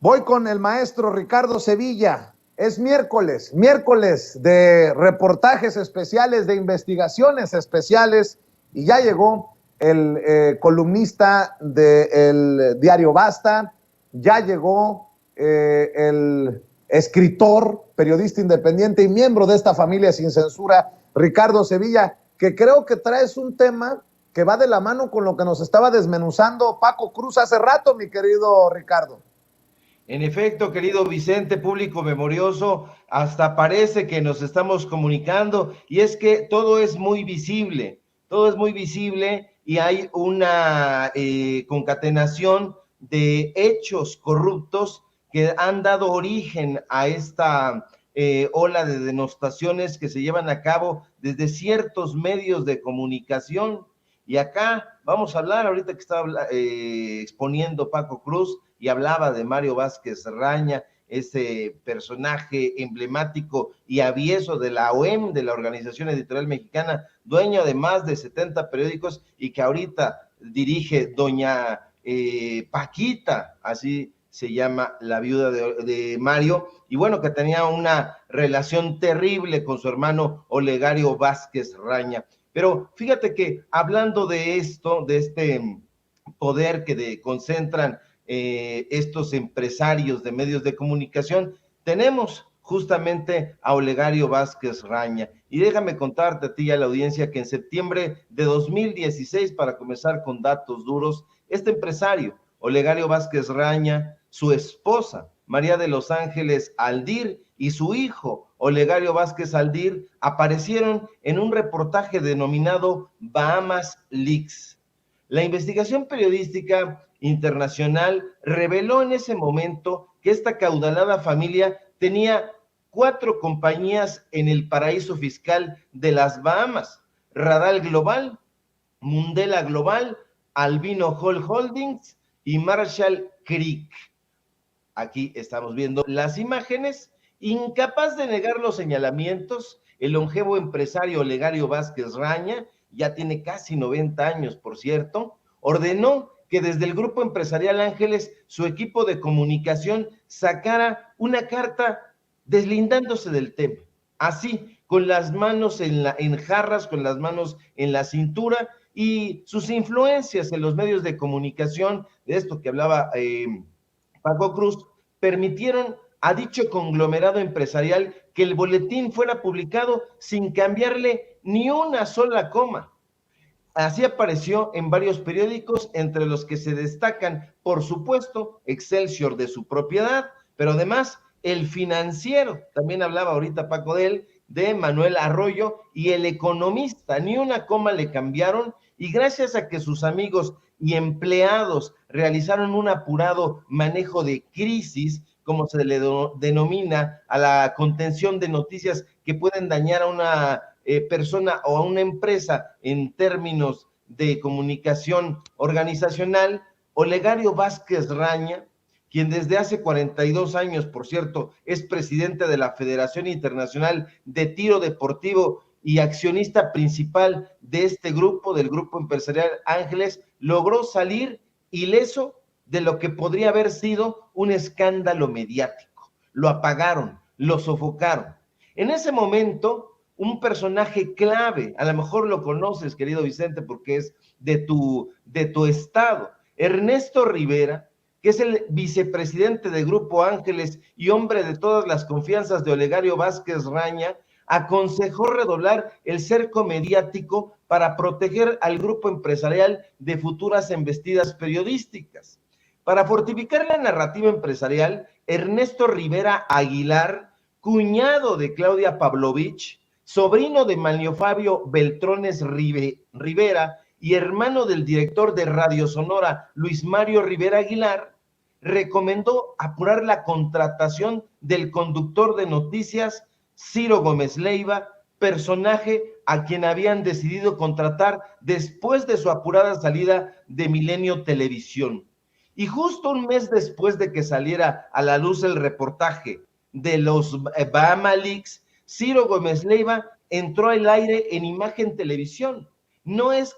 Voy con el maestro Ricardo Sevilla. Es miércoles de reportajes especiales, de investigaciones especiales, y ya llegó el columnista del diario Basta, ya llegó el escritor, periodista independiente y miembro de esta familia sin censura, Ricardo Sevilla, que creo que traes un tema que va de la mano con lo que nos estaba desmenuzando Paco Cruz hace rato, mi querido Ricardo. En efecto, querido Vicente, público memorioso, hasta parece que nos estamos comunicando, y es que todo es muy visible y hay una concatenación de hechos corruptos que han dado origen a esta ola de denostaciones que se llevan a cabo desde ciertos medios de comunicación. Y acá vamos a hablar, ahorita que estaba exponiendo Paco Cruz, y hablaba de Mario Vázquez Raña, ese personaje emblemático y avieso de la OEM, de la Organización Editorial Mexicana, dueño de más de 70 periódicos y que ahorita dirige doña Paquita, así se llama la viuda de Mario, y bueno, que tenía una relación terrible con su hermano Olegario Vázquez Raña. Pero fíjate que hablando de esto, de este poder que concentran estos empresarios de medios de comunicación, tenemos justamente a Olegario Vázquez Raña. Y déjame contarte a ti y a la audiencia que en septiembre de 2016, para comenzar con datos duros, este empresario, Olegario Vázquez Raña, su esposa, María de los Ángeles Aldir, y su hijo, Olegario Vázquez Aldir, aparecieron en un reportaje denominado Bahamas Leaks. La investigación periodística internacional reveló en ese momento que esta acaudalada familia tenía 4 compañías en el paraíso fiscal de las Bahamas: Radal Global, Mundela Global, Albino Hall Holdings y Marshall Creek. Aquí estamos viendo las imágenes. Incapaz de negar los señalamientos, el longevo empresario Olegario Vázquez Raña, ya tiene casi 90 años, por cierto, ordenó que desde el Grupo Empresarial Ángeles su equipo de comunicación sacara una carta deslindándose del tema, así, con las manos en jarras, con las manos en la cintura, y sus influencias en los medios de comunicación, de esto que hablaba Paco Cruz, permitieron a dicho conglomerado empresarial que el boletín fuera publicado sin cambiarle ni una sola coma. Así apareció en varios periódicos, entre los que se destacan, por supuesto, Excelsior, de su propiedad, pero además El Financiero, también hablaba ahorita Paco de él, de Manuel Arroyo, y El Economista, ni una coma le cambiaron, y gracias a que sus amigos y empleados realizaron un apurado manejo de crisis, como se le denomina a la contención de noticias que pueden dañar a una persona o a una empresa en términos de comunicación organizacional, Olegario Vázquez Raña, quien desde hace 42 años, por cierto, es presidente de la Federación Internacional de Tiro Deportivo y accionista principal de este grupo, del Grupo Empresarial Ángeles, logró salir ileso de lo que podría haber sido un escándalo mediático. Lo apagaron, lo sofocaron. En ese momento, un personaje clave, a lo mejor lo conoces, querido Vicente, porque es de tu estado, Ernesto Rivera, que es el vicepresidente de Grupo Ángeles y hombre de todas las confianzas de Olegario Vázquez Raña, aconsejó redoblar el cerco mediático para proteger al grupo empresarial de futuras embestidas periodísticas. Para fortificar la narrativa empresarial, Ernesto Rivera Aguilar, cuñado de Claudia Pavlovich, sobrino de Manlio Fabio Beltrones Rivera y hermano del director de Radio Sonora, Luis Mario Rivera Aguilar, recomendó apurar la contratación del conductor de noticias Ciro Gómez Leiva, personaje a quien habían decidido contratar después de su apurada salida de Milenio Televisión. Y justo un mes después de que saliera a la luz el reportaje de los Bahama Leaks, Ciro Gómez Leiva entró al aire en Imagen Televisión. No es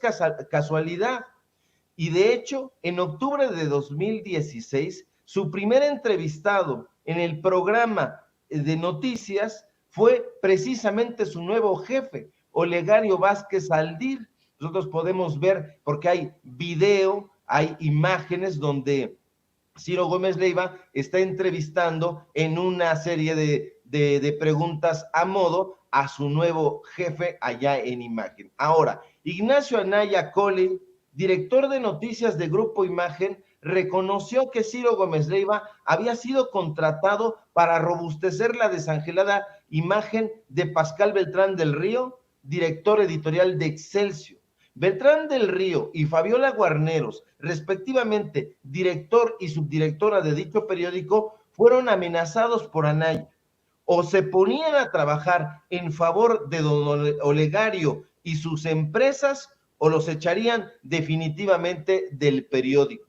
casualidad. Y de hecho, en octubre de 2016, su primer entrevistado en el programa de noticias fue precisamente su nuevo jefe, Olegario Vázquez Aldir. Nosotros podemos ver, porque hay video, hay imágenes donde Ciro Gómez Leiva está entrevistando en una serie de preguntas a modo a su nuevo jefe allá en Imagen. Ahora, Ignacio Anaya Collin, director de noticias de Grupo Imagen, reconoció que Ciro Gómez Leiva había sido contratado para robustecer la desangelada imagen de Pascal Beltrán del Río, director editorial de Excelsior. Beltrán del Río y Fabiola Guarneros, respectivamente director y subdirectora de dicho periódico, fueron amenazados por Anaya. O se ponían a trabajar en favor de don Olegario y sus empresas, o los echarían definitivamente del periódico.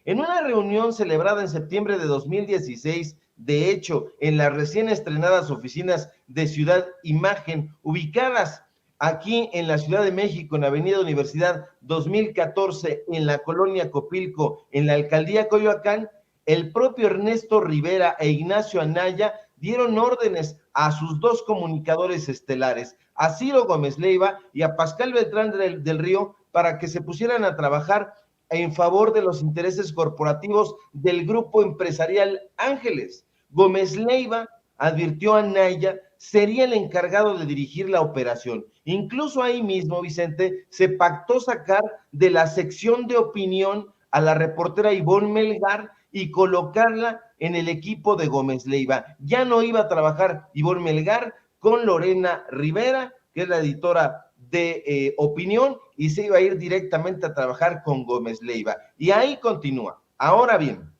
En una reunión celebrada en septiembre de 2016, de hecho, en las recién estrenadas oficinas de Ciudad Imagen, ubicadas aquí en la Ciudad de México, en Avenida Universidad 2014, en la colonia Copilco, en la alcaldía Coyoacán, el propio Ernesto Rivera e Ignacio Anaya dieron órdenes a sus dos comunicadores estelares, a Ciro Gómez Leiva y a Pascal Beltrán del Río, para que se pusieran a trabajar en favor de los intereses corporativos del grupo empresarial Ángeles. Gómez Leiva advirtió a Anaya sería el encargado de dirigir la operación. Incluso ahí mismo, Vicente, se pactó sacar de la sección de opinión a la reportera Ivonne Melgar y colocarla en el equipo de Gómez Leiva. Ya no iba a trabajar Ivonne Melgar con Lorena Rivera, que es la editora de opinión, y se iba a ir directamente a trabajar con Gómez Leiva. Y ahí continúa. Ahora bien,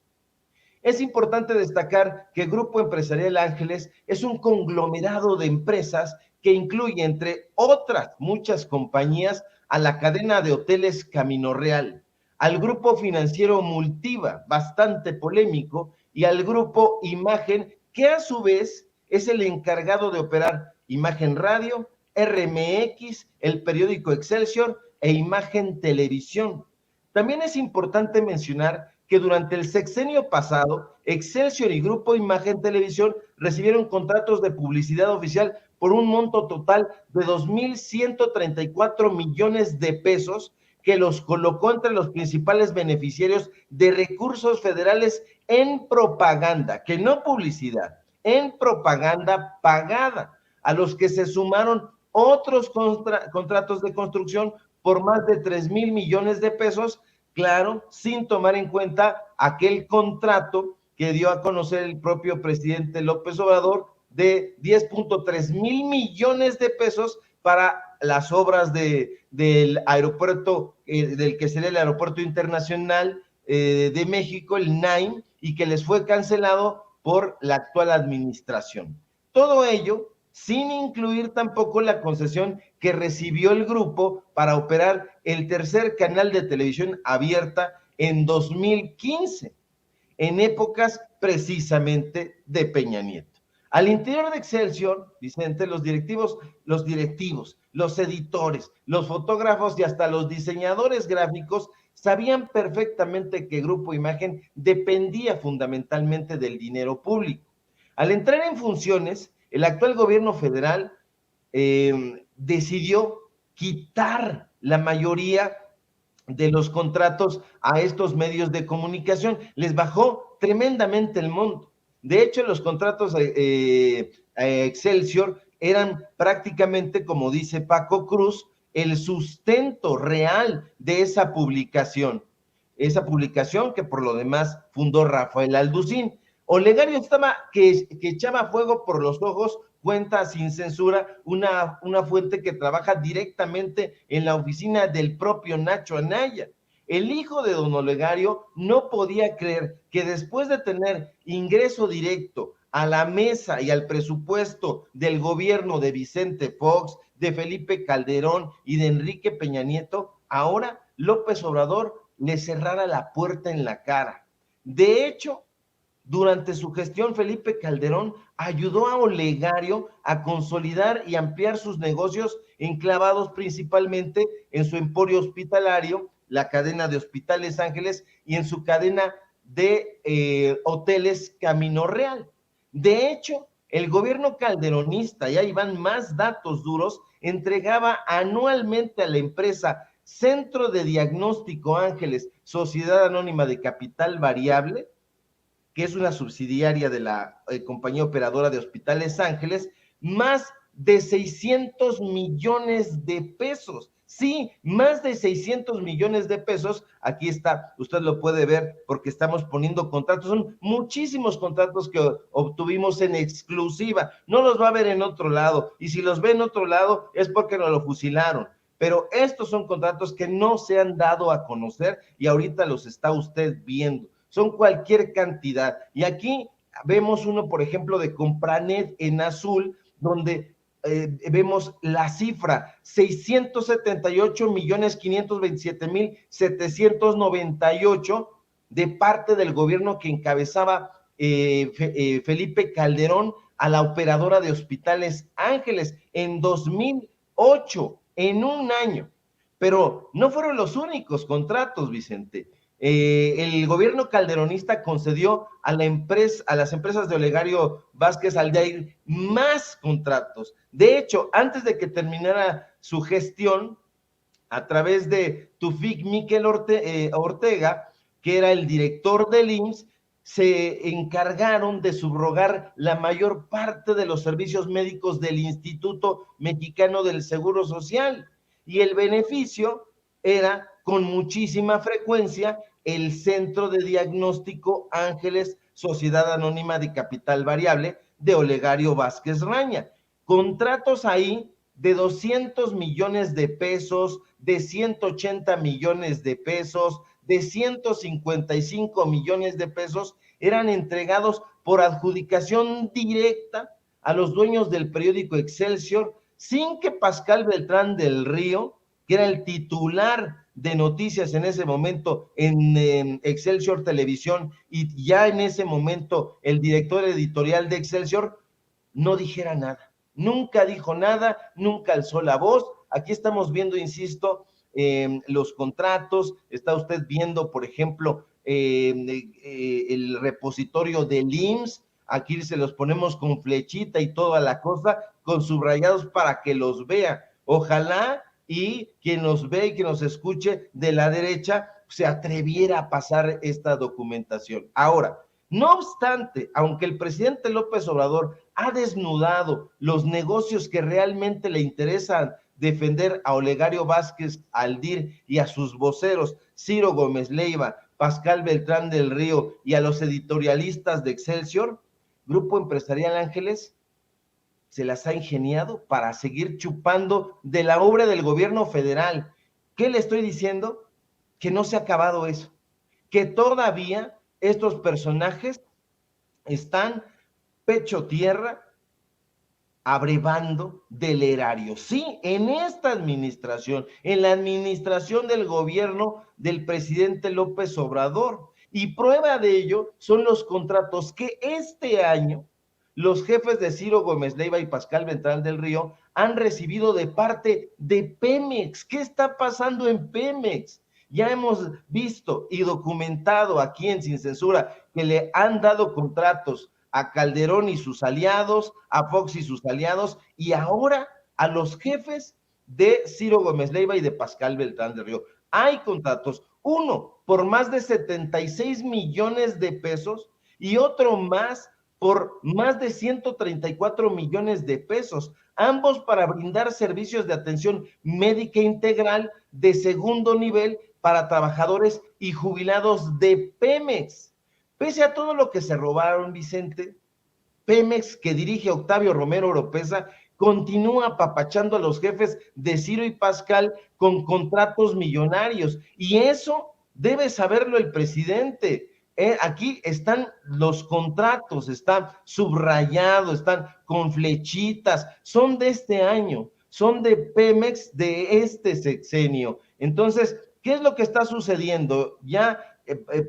es importante destacar que Grupo Empresarial Ángeles es un conglomerado de empresas que incluye, entre otras muchas compañías, a la cadena de hoteles Camino Real, al grupo financiero Multiva, bastante polémico, y al grupo Imagen, que a su vez es el encargado de operar Imagen Radio, RMX, el periódico Excelsior e Imagen Televisión. También es importante mencionar que durante el sexenio pasado, Excelsior y Grupo Imagen Televisión recibieron contratos de publicidad oficial por un monto total de 2,134 millones de pesos, que los colocó entre los principales beneficiarios de recursos federales en propaganda, que no publicidad, en propaganda pagada, a los que se sumaron otros contratos de construcción por más de 3,000 millones de pesos, claro, sin tomar en cuenta aquel contrato que dio a conocer el propio presidente López Obrador de 10,3 mil millones de pesos para las obras del aeropuerto, del que sería el Aeropuerto Internacional de México, el NAIM, y que les fue cancelado por la actual administración. Todo ello sin incluir tampoco la concesión que recibió el grupo para operar el tercer canal de televisión abierta en 2015, en épocas precisamente de Peña Nieto. Al interior de Excelsior, Vicente, los directivos, los editores, los fotógrafos y hasta los diseñadores gráficos sabían perfectamente que Grupo Imagen dependía fundamentalmente del dinero público. Al entrar en funciones, el actual gobierno federal decidió quitar la mayoría de los contratos a estos medios de comunicación. Les bajó tremendamente el monto. De hecho, los contratos a Excelsior eran prácticamente, como dice Paco Cruz, el sustento real de esa publicación que por lo demás fundó Rafael Alducín. Olegario estaba que echaba fuego por los ojos, cuenta sin censura una fuente que trabaja directamente en la oficina del propio Nacho Anaya. El hijo de don Olegario no podía creer que después de tener ingreso directo a la mesa y al presupuesto del gobierno de Vicente Fox, de Felipe Calderón y de Enrique Peña Nieto, ahora López Obrador le cerrara la puerta en la cara. De hecho, durante su gestión, Felipe Calderón ayudó a Olegario a consolidar y ampliar sus negocios enclavados principalmente en su emporio hospitalario, la cadena de Hospitales Ángeles, y en su cadena de hoteles Camino Real. De hecho, el gobierno calderonista, y ahí van más datos duros, entregaba anualmente a la empresa Centro de Diagnóstico Ángeles, Sociedad Anónima de Capital Variable, que es una subsidiaria de la compañía operadora de Hospitales Ángeles, más de 600 millones de pesos. Sí, más de 600 millones de pesos. Aquí está, usted lo puede ver porque estamos poniendo contratos. Son muchísimos contratos que obtuvimos en exclusiva. No los va a ver en otro lado. Y si los ve en otro lado es porque nos lo fusilaron. Pero estos son contratos que no se han dado a conocer y ahorita los está usted viendo. Son cualquier cantidad. Y aquí vemos uno, por ejemplo, de Compranet en azul, donde vemos la cifra, 678,527,798 de parte del gobierno que encabezaba Felipe Calderón a la operadora de Hospitales Ángeles en 2008, en un año. Pero no fueron los únicos contratos, Vicente. El gobierno calderonista concedió a las empresas de Olegario Vázquez Aldair más contratos. De hecho, antes de que terminara su gestión, a través de Tufik Miquel Ortega, que era el director del IMSS, se encargaron de subrogar la mayor parte de los servicios médicos del Instituto Mexicano del Seguro Social. Y el beneficio era con muchísima frecuencia el Centro de Diagnóstico Ángeles, Sociedad Anónima de Capital Variable de Olegario Vázquez Raña. Contratos ahí de 200 millones de pesos, de 180 millones de pesos, de 155 millones de pesos, eran entregados por adjudicación directa a los dueños del periódico Excelsior, sin que Pascal Beltrán del Río, que era el titular de noticias en ese momento en Excelsior Televisión y ya en ese momento el director editorial de Excelsior, no dijera nada. Nunca dijo nada, nunca alzó la voz. Aquí estamos viendo, insisto, los contratos. Está usted viendo, por ejemplo, el repositorio del IMSS. Aquí se los ponemos con flechita y toda la cosa, con subrayados para que los vea. Ojalá y quien nos ve y quien nos escuche de la derecha se atreviera a pasar esta documentación. Ahora, no obstante, aunque el presidente López Obrador ha desnudado los negocios que realmente le interesan defender a Olegario Vázquez Aldir y a sus voceros, Ciro Gómez Leiva, Pascal Beltrán del Río y a los editorialistas de Excelsior, Grupo Empresarial Ángeles se las ha ingeniado para seguir chupando de la obra del gobierno federal. ¿Qué le estoy diciendo? Que no se ha acabado eso, que todavía estos personajes están pecho tierra, abrevando del erario. Sí, en esta administración, en la administración del gobierno del presidente López Obrador. Y prueba de ello son los contratos que este año los jefes de Ciro Gómez Leiva y Pascal Beltrán del Río han recibido de parte de Pemex. ¿Qué está pasando en Pemex? Ya hemos visto y documentado aquí en Sin Censura que le han dado contratos a Calderón y sus aliados, a Fox y sus aliados, y ahora a los jefes de Ciro Gómez Leiva y de Pascal Beltrán del Río. Hay contratos, uno por más de 76 millones de pesos y otro más por más de 134 millones de pesos, ambos para brindar servicios de atención médica integral de segundo nivel para trabajadores y jubilados de Pemex. Pese a todo lo que se robaron, Vicente, Pemex, que dirige Octavio Romero Oropeza, continúa apapachando a los jefes de Ciro y Pascal con contratos millonarios. Y eso debe saberlo el presidente. Aquí están los contratos, están subrayados, están con flechitas, son de este año, son de Pemex de este sexenio. Entonces, ¿qué es lo que está sucediendo? Ya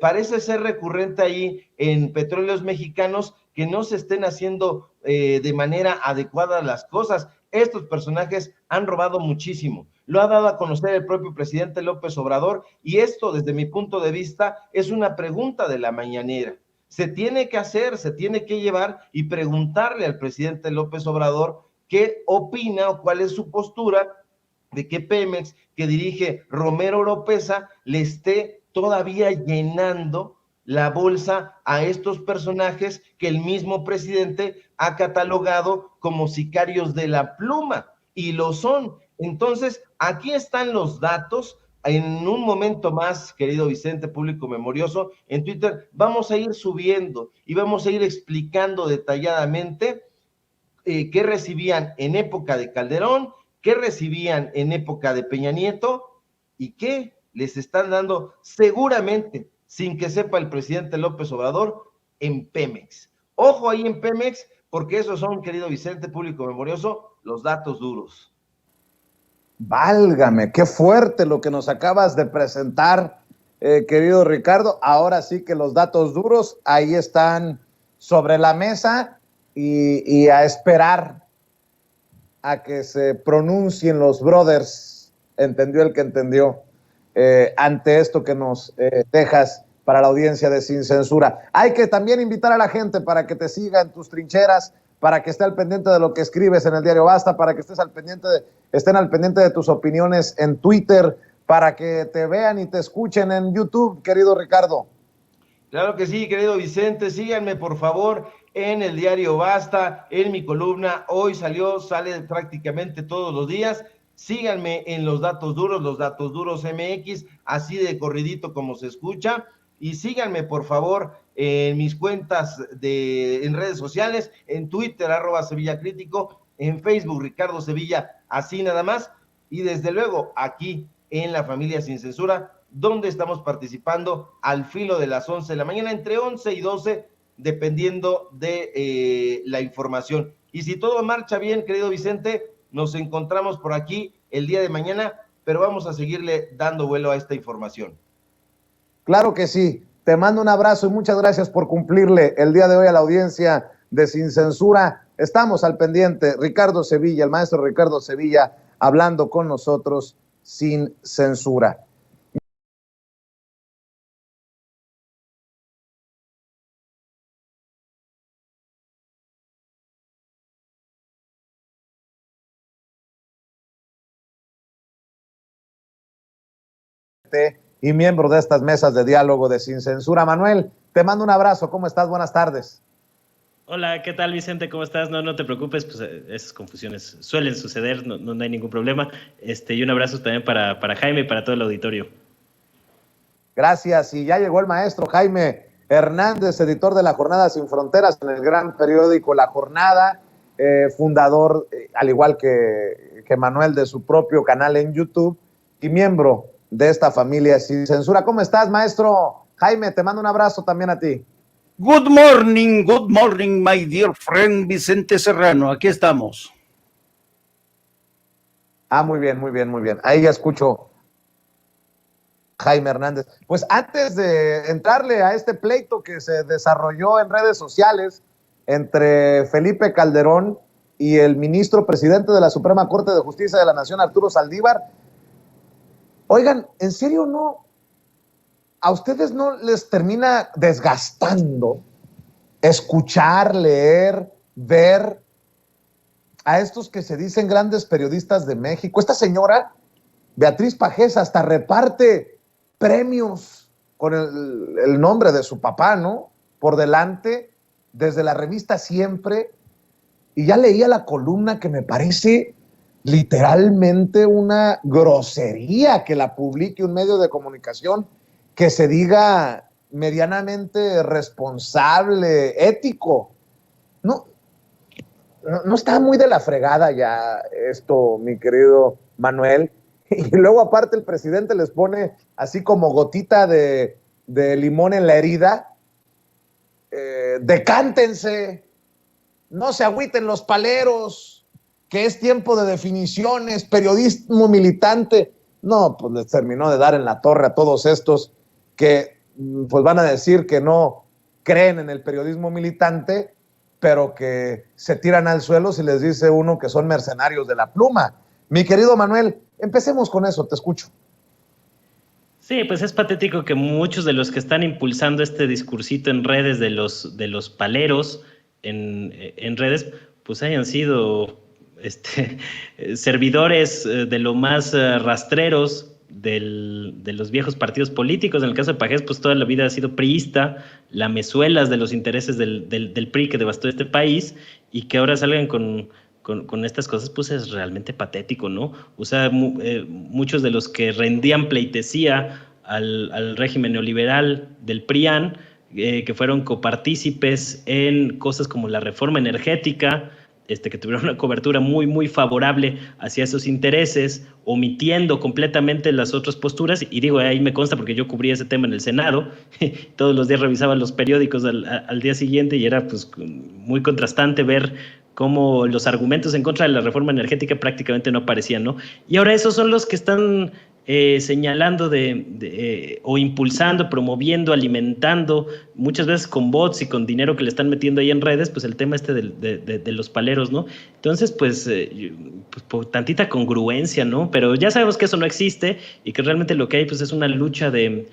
parece ser recurrente ahí en Petróleos Mexicanos que no se estén haciendo de manera adecuada las cosas. Estos personajes han robado muchísimo. Lo ha dado a conocer el propio presidente López Obrador, y esto, desde mi punto de vista, es una pregunta de la mañanera. Se tiene que hacer, se tiene que llevar y preguntarle al presidente López Obrador qué opina o cuál es su postura de que Pemex, que dirige Romero Oropesa, le esté todavía llenando la bolsa a estos personajes que el mismo presidente ha catalogado como sicarios de la pluma, y lo son. Entonces, aquí están los datos. En un momento más, querido Vicente, público memorioso, en Twitter vamos a ir subiendo y vamos a ir explicando detalladamente qué recibían en época de Calderón, qué recibían en época de Peña Nieto y qué les están dando seguramente, sin que sepa el presidente López Obrador, en Pemex. Ojo ahí en Pemex, porque esos son, querido Vicente, público memorioso, los datos duros. Válgame, qué fuerte lo que nos acabas de presentar, querido Ricardo. Ahora sí que los datos duros ahí están sobre la mesa y a esperar a que se pronuncien los brothers, entendió el que entendió, ante esto que nos dejas para la audiencia de Sin Censura. Hay que también invitar a la gente para que te siga en tus trincheras, para que esté al pendiente de lo que escribes en el diario Basta, para que estén al pendiente de tus opiniones en Twitter, para que te vean y te escuchen en YouTube, querido Ricardo. Claro que sí, querido Vicente, síganme por favor en el diario Basta, en mi columna, hoy sale prácticamente todos los días. Síganme en los datos duros MX, así de corridito como se escucha, y síganme por favor en mis cuentas en redes sociales, en Twitter, @SevillaCrítico, en Facebook, Ricardo Sevilla, así nada más, y desde luego aquí en La Familia Sin Censura, donde estamos participando al filo de las 11 de la mañana, entre 11 y 12, dependiendo de la información. Y si todo marcha bien, querido Vicente, nos encontramos por aquí el día de mañana, pero vamos a seguirle dando vuelo a esta información. Claro que sí. Te mando un abrazo y muchas gracias por cumplirle el día de hoy a la audiencia de Sin Censura. Estamos al pendiente. Ricardo Sevilla, el maestro Ricardo Sevilla, hablando con nosotros sin censura. Y miembro de estas mesas de diálogo de Sin Censura. Manuel, te mando un abrazo. ¿Cómo estás? Buenas tardes. Hola, ¿qué tal, Vicente? ¿Cómo estás? No te preocupes, pues esas confusiones suelen suceder, no hay ningún problema. Y un abrazo también para Jaime y para todo el auditorio. Gracias. Y ya llegó el maestro Jaime Hernández, editor de La Jornada Sin Fronteras en el gran periódico La Jornada, fundador, al igual que Manuel, de su propio canal en YouTube y miembro de esta familia Sin Censura. ¿Cómo estás, maestro Jaime? Te mando un abrazo también a ti. Good morning, my dear friend Vicente Serrano. Aquí estamos. Muy bien, muy bien, muy bien. Ahí ya escucho Jaime Hernández. Pues antes de entrarle a este pleito que se desarrolló en redes sociales entre Felipe Calderón y el ministro presidente de la Suprema Corte de Justicia de la Nación, Arturo Saldívar, oigan, ¿en serio no? ¿A ustedes no les termina desgastando escuchar, leer, ver a estos que se dicen grandes periodistas de México? Esta señora, Beatriz Pajés, hasta reparte premios con el nombre de su papá, ¿no? Por delante, desde la revista Siempre. Y ya leía la columna que me parece literalmente una grosería que la publique un medio de comunicación que se diga medianamente responsable, ético. No está muy de la fregada ya esto, mi querido Manuel. Y luego aparte el presidente les pone así como gotita de limón en la herida. Decántense, no se agüiten los paleros, que es tiempo de definiciones, periodismo militante. No, pues les terminó de dar en la torre a todos estos que pues van a decir que no creen en el periodismo militante pero que se tiran al suelo si les dice uno que son mercenarios de la pluma. Mi querido Manuel, empecemos con eso, te escucho. Sí, pues es patético que muchos de los que están impulsando este discursito en redes de los paleros en redes, pues hayan sido servidores de lo más rastreros de los viejos partidos políticos. En el caso de Pajés, pues toda la vida ha sido priista, lamezuelas de los intereses del PRI que devastó este país, y que ahora salgan con estas cosas, pues es realmente patético, ¿no? O sea, muchos de los que rendían pleitesía al régimen neoliberal del PRIAN, que fueron copartícipes en cosas como la reforma energética, que tuvieron una cobertura muy, muy favorable hacia esos intereses, omitiendo completamente las otras posturas. Y digo, ahí me consta porque yo cubría ese tema en el Senado, todos los días revisaba los periódicos al día siguiente, y era pues muy contrastante ver cómo los argumentos en contra de la reforma energética prácticamente no aparecían, ¿no? Y ahora esos son los que están señalando o impulsando, promoviendo, alimentando, muchas veces con bots y con dinero que le están metiendo ahí en redes, pues el tema de los paleros, ¿no? Entonces, pues por tantita congruencia, ¿no? Pero ya sabemos que eso no existe, y que realmente lo que hay pues es una lucha de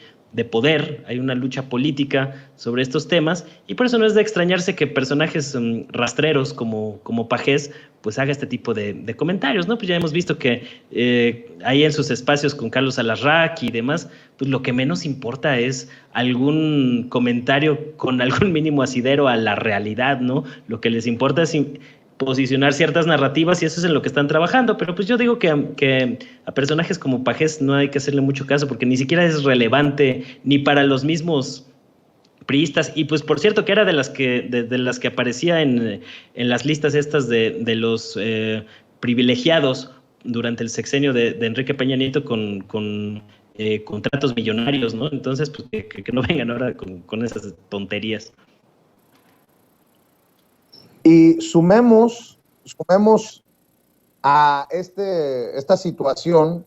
poder, hay una lucha política sobre estos temas, y por eso no es de extrañarse que personajes rastreros como Pajés pues haga este tipo de comentarios, ¿no? Pues ya hemos visto que ahí en sus espacios con Carlos Alarraq y demás, pues lo que menos importa es algún comentario con algún mínimo asidero a la realidad, ¿no? Lo que les importa es posicionar ciertas narrativas, y eso es en lo que están trabajando. Pero pues yo digo que a personajes como Pajés no hay que hacerle mucho caso, porque ni siquiera es relevante ni para los mismos priistas. Y pues por cierto que era de las que aparecía en las listas estas de los privilegiados durante el sexenio de Enrique Peña Nieto con contratos millonarios, ¿no? Entonces pues que no vengan ahora con esas tonterías. Y sumemos a esta situación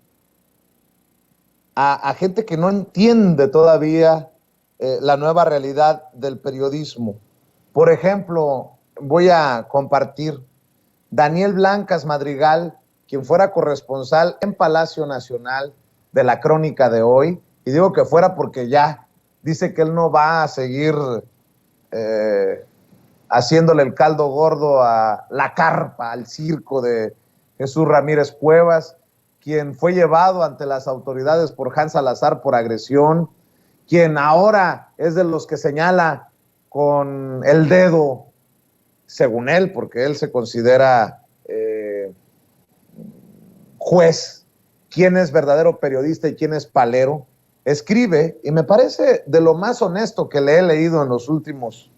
a gente que no entiende todavía la nueva realidad del periodismo. Por ejemplo, voy a compartir Daniel Blancas Madrigal, quien fuera corresponsal en Palacio Nacional de la Crónica de Hoy, y digo que fuera porque ya dice que él no va a seguir haciéndole el caldo gordo a la carpa, al circo de Jesús Ramírez Cuevas, quien fue llevado ante las autoridades por Hans Salazar por agresión, quien ahora es de los que señala con el dedo, según él, porque él se considera juez, quién es verdadero periodista y quién es palero. Escribe, y me parece de lo más honesto que le he leído en los últimos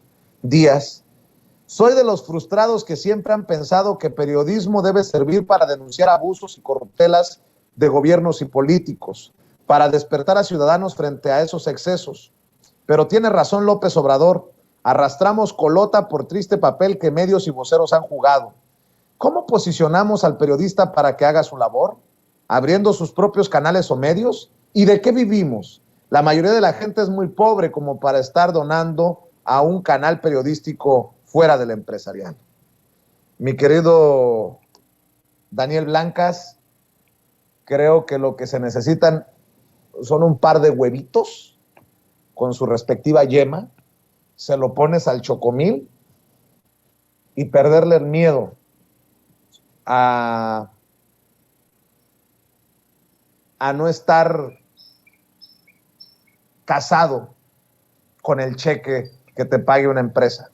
días: soy de los frustrados que siempre han pensado que periodismo debe servir para denunciar abusos y corruptelas de gobiernos y políticos, para despertar a ciudadanos frente a esos excesos. Pero tiene razón López Obrador, arrastramos colota por triste papel que medios y voceros han jugado. ¿Cómo posicionamos al periodista para que haga su labor? ¿Abriendo sus propios canales o medios? ¿Y de qué vivimos? La mayoría de la gente es muy pobre como para estar donando a un canal periodístico fuera del empresarial. Mi querido Daniel Blancas, creo que lo que se necesitan son un par de huevitos con su respectiva yema, se lo pones al chocomil y perderle el miedo a no estar casado con el cheque que te pague una empresa.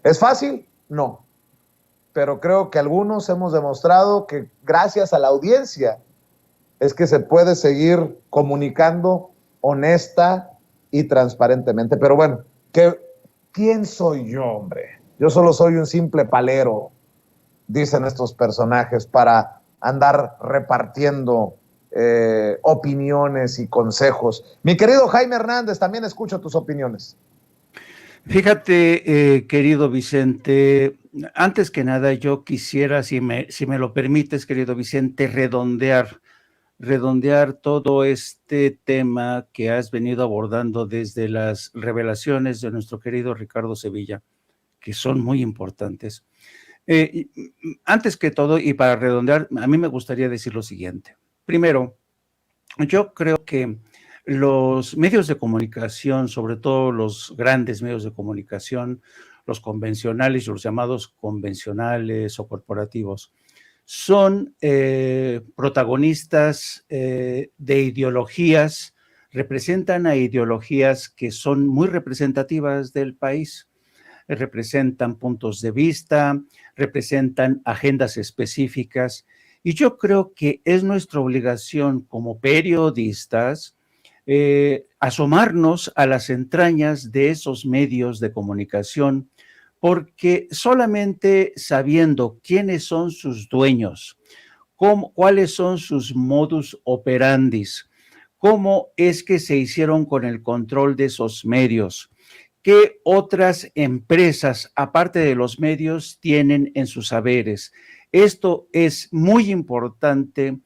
¿Es fácil? No. Pero creo que algunos hemos demostrado que gracias a la audiencia es que se puede seguir comunicando honesta y transparentemente. Pero bueno, ¿quién soy yo, hombre? Yo solo soy un simple palero, dicen estos personajes, para andar repartiendo opiniones y consejos. Mi querido Jaime Hernández, también escucho tus opiniones. Fíjate, querido Vicente, antes que nada yo quisiera, si me lo permites, querido Vicente, redondear todo este tema que has venido abordando desde las revelaciones de nuestro querido Ricardo Sevilla. que son muy importantes. Antes que todo, y para redondear, a mí me gustaría decir lo siguiente. Primero, yo creo que los medios de comunicación, sobre todo los grandes medios de comunicación, los convencionales y los llamados convencionales o corporativos, son protagonistas de ideologías, representan a ideologías que son muy representativas del país, representan puntos de vista, representan agendas específicas, y yo creo que es nuestra obligación como periodistas asomarnos a las entrañas de esos medios de comunicación, porque solamente sabiendo quiénes son sus dueños, cuáles son sus modus operandis, cómo es que se hicieron con el control de esos medios, qué otras empresas, aparte de los medios, tienen en sus saberes. Esto es muy importante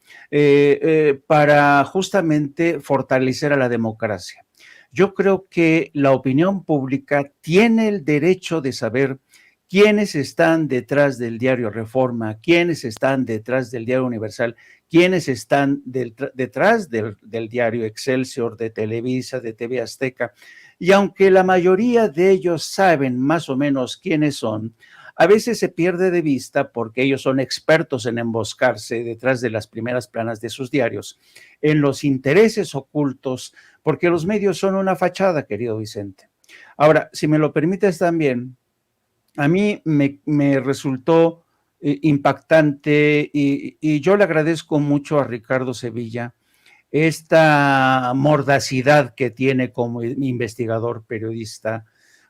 para justamente fortalecer a la democracia. Yo creo que la opinión pública tiene el derecho de saber quiénes están detrás del diario Reforma, quiénes están detrás del diario Universal, quiénes están detrás del diario Excelsior, de Televisa, de TV Azteca. Y aunque la mayoría de ellos saben más o menos quiénes son, a veces se pierde de vista porque ellos son expertos en emboscarse detrás de las primeras planas de sus diarios, en los intereses ocultos, porque los medios son una fachada, querido Vicente. Ahora, si me lo permites también, a mí me resultó impactante y yo le agradezco mucho a Ricardo Sevilla esta mordacidad que tiene como investigador periodista,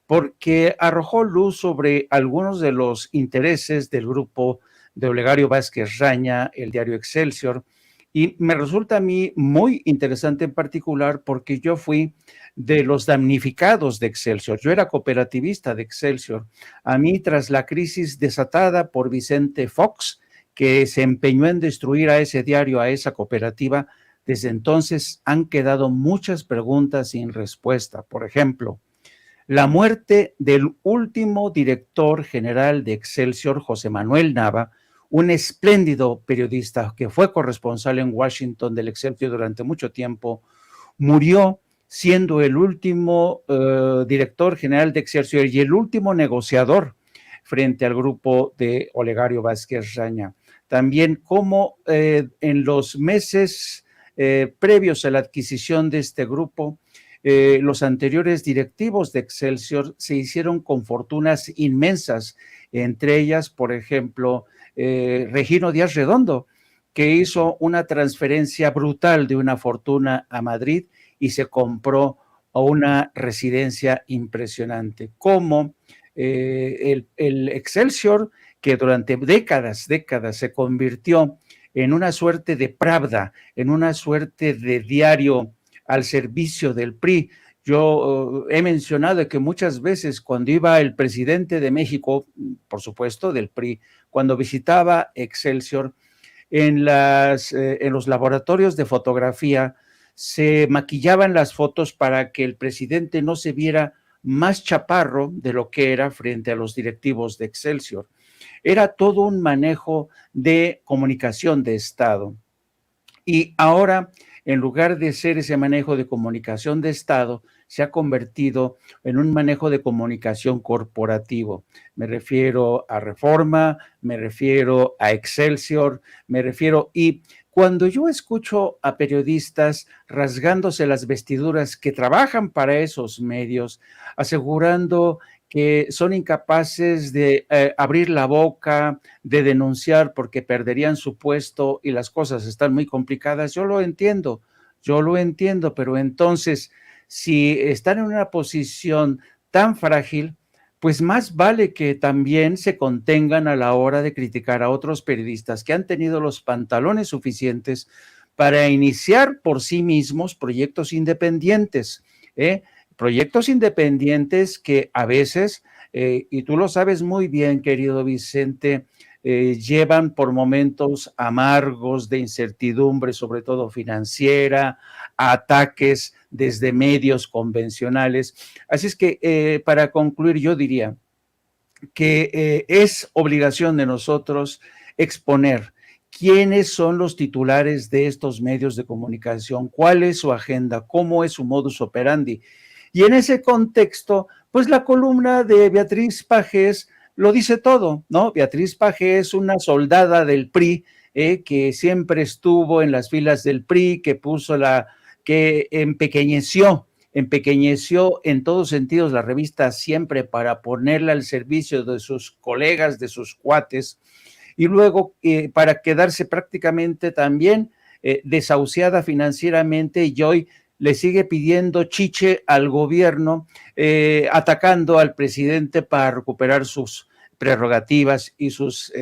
porque arrojó luz sobre algunos de los intereses del grupo de Olegario Vázquez Raña, el diario Excelsior, y me resulta a mí muy interesante en particular porque yo fui de los damnificados de Excelsior. Yo era cooperativista de Excelsior. A mí, tras la crisis desatada por Vicente Fox, que se empeñó en destruir a ese diario, a esa cooperativa, desde entonces han quedado muchas preguntas sin respuesta. Por ejemplo, la muerte del último director general de Excelsior, José Manuel Nava, un espléndido periodista que fue corresponsal en Washington del Excelsior durante mucho tiempo, murió siendo el último director general de Excelsior y el último negociador frente al grupo de Olegario Vázquez Raña. También como en los meses previos a la adquisición de este grupo, los anteriores directivos de Excelsior se hicieron con fortunas inmensas, entre ellas, por ejemplo, Regino Díaz Redondo, que hizo una transferencia brutal de una fortuna a Madrid y se compró una residencia impresionante, como el Excelsior, que durante décadas se convirtió en una suerte de Pravda, en una suerte de diario al servicio del PRI. Yo he mencionado que muchas veces cuando iba el presidente de México, por supuesto del PRI, cuando visitaba Excelsior, en los laboratorios de fotografía se maquillaban las fotos para que el presidente no se viera más chaparro de lo que era frente a los directivos de Excelsior. Era todo un manejo de comunicación de Estado. Y ahora, en lugar de ser ese manejo de comunicación de Estado, se ha convertido en un manejo de comunicación corporativo. Me refiero a Reforma, me refiero a Excelsior, y cuando yo escucho a periodistas rasgándose las vestiduras que trabajan para esos medios, asegurando que son incapaces de abrir la boca, de denunciar porque perderían su puesto y las cosas están muy complicadas, yo lo entiendo, pero entonces, si están en una posición tan frágil, pues más vale que también se contengan a la hora de criticar a otros periodistas que han tenido los pantalones suficientes para iniciar por sí mismos proyectos independientes, proyectos independientes que a veces, y tú lo sabes muy bien, querido Vicente, llevan por momentos amargos de incertidumbre, sobre todo financiera, ataques desde medios convencionales. Así es que, para concluir, yo diría, que es obligación de nosotros exponer quiénes son los titulares de estos medios de comunicación, cuál es su agenda, cómo es su modus operandi. Y en ese contexto, pues la columna de Beatriz Pajés lo dice todo, ¿no? Beatriz Pajés, una soldada del PRI, que siempre estuvo en las filas del PRI, que empequeñeció en todos sentidos la revista Siempre para ponerla al servicio de sus colegas, de sus cuates, y luego para quedarse prácticamente también desahuciada financieramente, y hoy le sigue pidiendo chiche al gobierno, atacando al presidente para recuperar sus prerrogativas y sus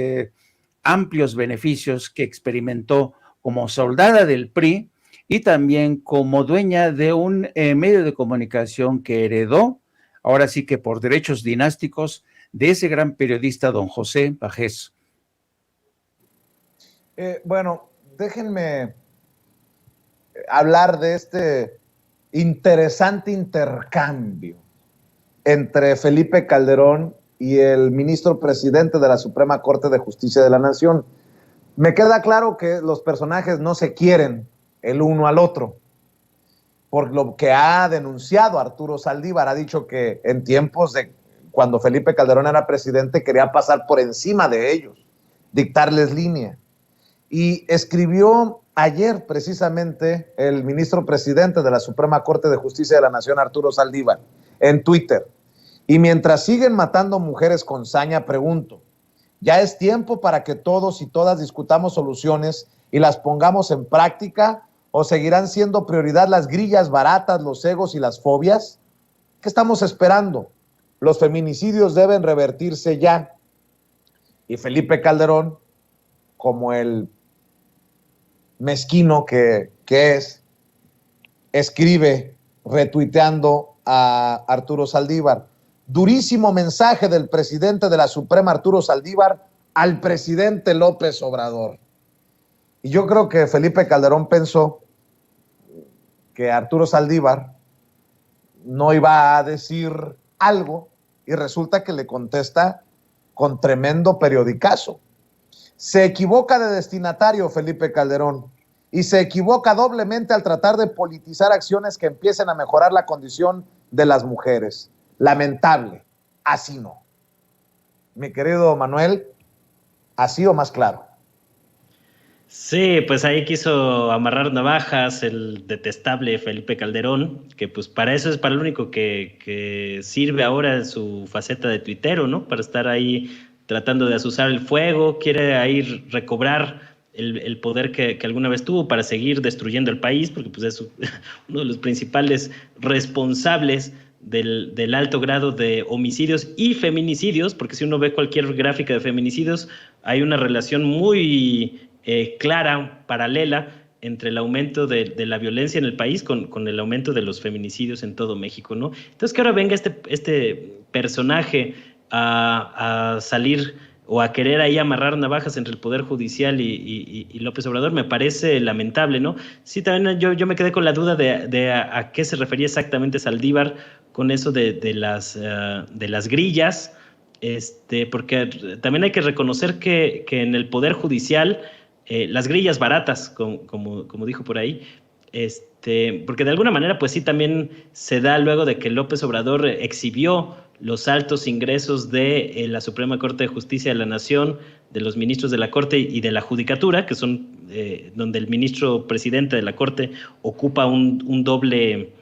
amplios beneficios que experimentó como soldada del PRI y también como dueña de un medio de comunicación que heredó, ahora sí que por derechos dinásticos, de ese gran periodista don José Pajés. Bueno, déjenme hablar de este interesante intercambio entre Felipe Calderón y el ministro presidente de la Suprema Corte de Justicia de la Nación. Me queda claro que los personajes no se quieren el uno al otro, por lo que ha denunciado Arturo Saldívar. Ha dicho que en tiempos de cuando Felipe Calderón era presidente quería pasar por encima de ellos, dictarles línea. Y escribió ayer precisamente el ministro presidente de la Suprema Corte de Justicia de la Nación, Arturo Saldívar, en Twitter: y mientras siguen matando mujeres con saña, pregunto, ¿ya es tiempo para que todos y todas discutamos soluciones y las pongamos en práctica, o seguirán siendo prioridad las grillas baratas, los egos y las fobias? ¿Qué estamos esperando? Los feminicidios deben revertirse ya. Y Felipe Calderón, como el mezquino que es, escribe retuiteando a Arturo Saldívar: durísimo mensaje del presidente de la Suprema, Arturo Saldívar, al presidente López Obrador. Y yo creo que Felipe Calderón pensó que Arturo Saldívar no iba a decir algo, y resulta que le contesta con tremendo periodicazo. Se equivoca de destinatario Felipe Calderón, y se equivoca doblemente al tratar de politizar acciones que empiecen a mejorar la condición de las mujeres. Lamentable, así no. Mi querido Manuel, así o más claro. Sí, pues ahí quiso amarrar navajas el detestable Felipe Calderón, que pues para eso es para lo único que sirve ahora en su faceta de tuitero, ¿no? Para estar ahí tratando de azuzar el fuego, quiere ahí recobrar el poder que alguna vez tuvo para seguir destruyendo el país, porque pues es uno de los principales responsables del alto grado de homicidios y feminicidios, porque si uno ve cualquier gráfica de feminicidios, hay una relación muy clara, paralela, entre el aumento de la violencia en el país con el aumento de los feminicidios en todo México, ¿no? Entonces que ahora venga este personaje a salir o a querer ahí amarrar navajas entre el Poder Judicial y López Obrador, me parece lamentable, ¿no? Sí, también yo me quedé con la duda de a qué se refería exactamente Saldívar con eso de las grillas, porque también hay que reconocer que en el Poder Judicial las grillas baratas, como dijo por ahí, porque de alguna manera pues sí también se da luego de que López Obrador exhibió los altos ingresos de la Suprema Corte de Justicia de la Nación, de los ministros de la Corte y de la Judicatura, que son donde el ministro presidente de la Corte ocupa un doble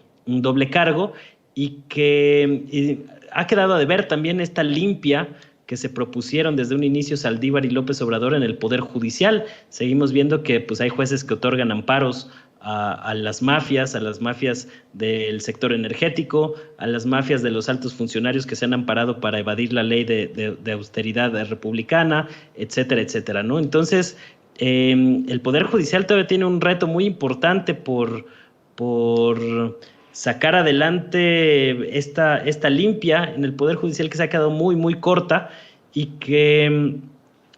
cargo, y que ha quedado a deber también esta limpia que se propusieron desde un inicio Saldívar y López Obrador en el Poder Judicial. Seguimos viendo que pues, hay jueces que otorgan amparos a las mafias del sector energético, a las mafias de los altos funcionarios que se han amparado para evadir la ley de austeridad republicana, etcétera, etcétera, ¿no? Entonces, el Poder Judicial todavía tiene un reto muy importante por sacar adelante esta limpia en el Poder Judicial, que se ha quedado muy, muy corta, y que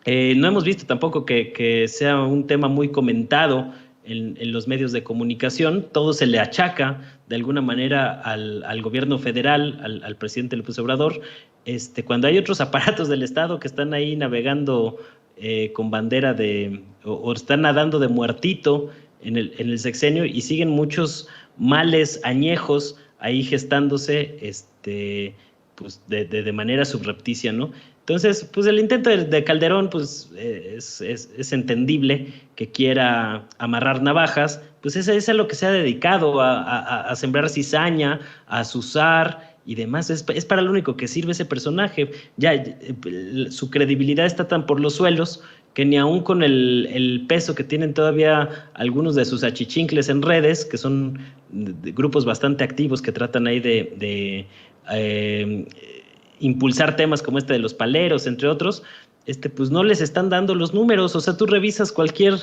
no hemos visto tampoco que sea un tema muy comentado en los medios de comunicación. Todo se le achaca de alguna manera al gobierno federal, al presidente López Obrador, cuando hay otros aparatos del Estado que están ahí navegando con bandera o están nadando de muertito en el sexenio y siguen muchos males añejos ahí gestándose, pues de manera subrepticia, ¿no? Entonces, pues el intento de Calderón, pues es entendible que quiera amarrar navajas, pues es a lo que se ha dedicado, a sembrar cizaña, a azuzar y demás. Es para lo único que sirve ese personaje. Ya su credibilidad está tan por los suelos que ni aún con el peso que tienen todavía algunos de sus achichincles en redes, que son grupos bastante activos que tratan ahí de impulsar temas como este de los paleros, entre otros, pues no les están dando los números. O sea, tú revisas cualquier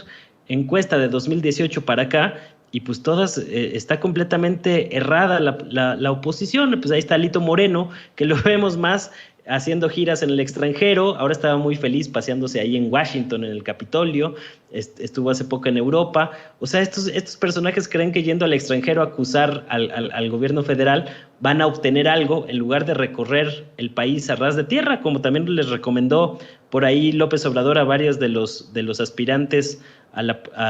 encuesta de 2018 para acá y pues todas está completamente errada la oposición. Pues ahí está Alito Moreno, que lo vemos más haciendo giras en el extranjero, ahora estaba muy feliz paseándose ahí en Washington, en el Capitolio, estuvo hace poco en Europa. O sea, estos personajes creen que yendo al extranjero a acusar al gobierno federal van a obtener algo en lugar de recorrer el país a ras de tierra, como también les recomendó por ahí López Obrador a varios de los aspirantes a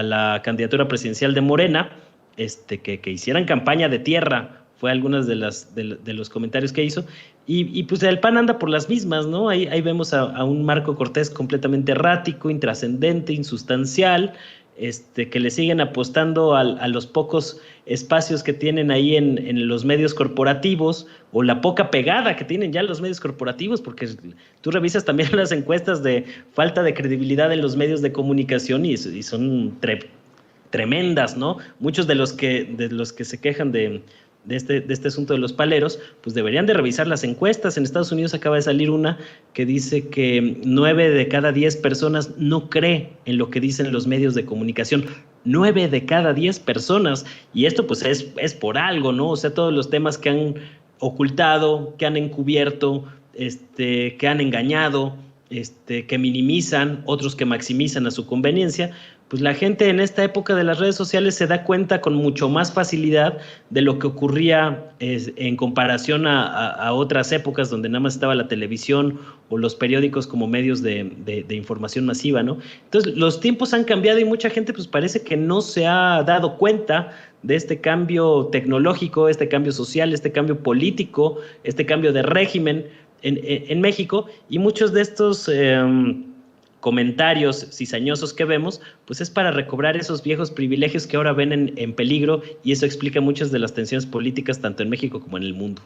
la candidatura presidencial de Morena, que hicieran campaña de tierra. Fue algunas de los comentarios que hizo. Y pues el PAN anda por las mismas, ¿no? Ahí vemos a un Marco Cortés completamente errático, intrascendente, insustancial, que le siguen apostando a los pocos espacios que tienen ahí en los medios corporativos, o la poca pegada que tienen ya los medios corporativos, porque tú revisas también las encuestas de falta de credibilidad en los medios de comunicación y son tremendas, ¿no? Muchos de los que se quejan de este asunto de los paleros, pues deberían de revisar las encuestas. En Estados Unidos acaba de salir una que dice que 9 de cada 10 personas no cree en lo que dicen los medios de comunicación. 9 de cada 10 personas. Y esto pues es por algo, ¿no? O sea, todos los temas que han ocultado, que han encubierto, que han engañado, que minimizan, otros que maximizan a su conveniencia. Pues la gente en esta época de las redes sociales se da cuenta con mucho más facilidad de lo que ocurría en comparación a otras épocas donde nada más estaba la televisión o los periódicos como medios de información masiva, ¿no? Entonces los tiempos han cambiado y mucha gente pues parece que no se ha dado cuenta de este cambio tecnológico, este cambio social, este cambio político, este cambio de régimen en México, y muchos de estos comentarios cizañosos que vemos, pues es para recobrar esos viejos privilegios que ahora ven en peligro, y eso explica muchas de las tensiones políticas tanto en México como en el mundo.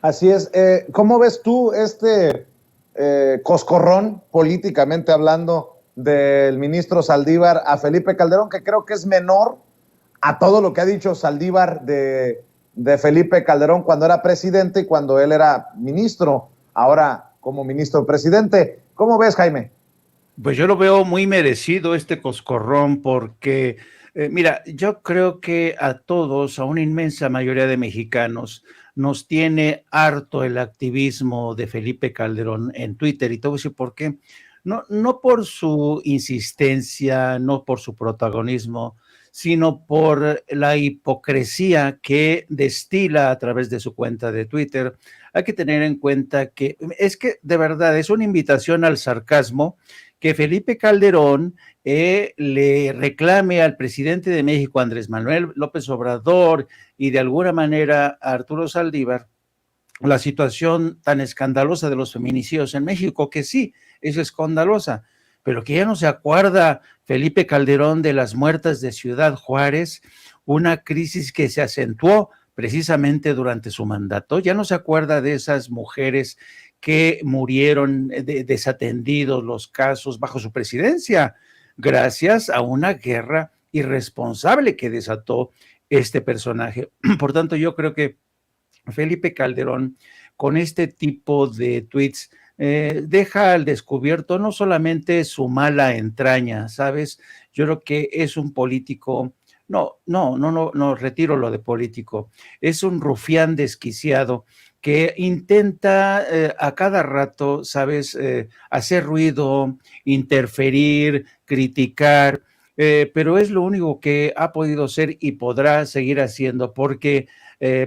Así es. ¿Cómo ves tú coscorrón, políticamente hablando, del ministro Saldívar a Felipe Calderón, que creo que es menor a todo lo que ha dicho Saldívar de Felipe Calderón cuando era presidente y cuando él era ministro, ahora como ministro presidente? ¿Cómo ves, Jaime? Pues yo lo veo muy merecido este coscorrón porque, mira, yo creo que a todos, a una inmensa mayoría de mexicanos, nos tiene harto el activismo de Felipe Calderón en Twitter, y te voy a decir por qué. No por su insistencia, no por su protagonismo, sino por la hipocresía que destila a través de su cuenta de Twitter. Hay que tener en cuenta que es que de verdad es una invitación al sarcasmo que Felipe Calderón le reclame al presidente de México, Andrés Manuel López Obrador, y de alguna manera a Arturo Saldívar, la situación tan escandalosa de los feminicidios en México, que sí, es escandalosa, pero que ya no se acuerda Felipe Calderón de las muertas de Ciudad Juárez, una crisis que se acentuó precisamente durante su mandato. Ya no se acuerda de esas mujeres que murieron desatendidos los casos bajo su presidencia, gracias a una guerra irresponsable que desató este personaje. Por tanto, yo creo que Felipe Calderón, con este tipo de tweets, deja al descubierto no solamente su mala entraña, ¿sabes? Yo creo que es un político, no, retiro lo de político, es un rufián desquiciado que intenta a cada rato, ¿sabes?, hacer ruido, interferir, criticar, pero es lo único que ha podido ser y podrá seguir haciendo, porque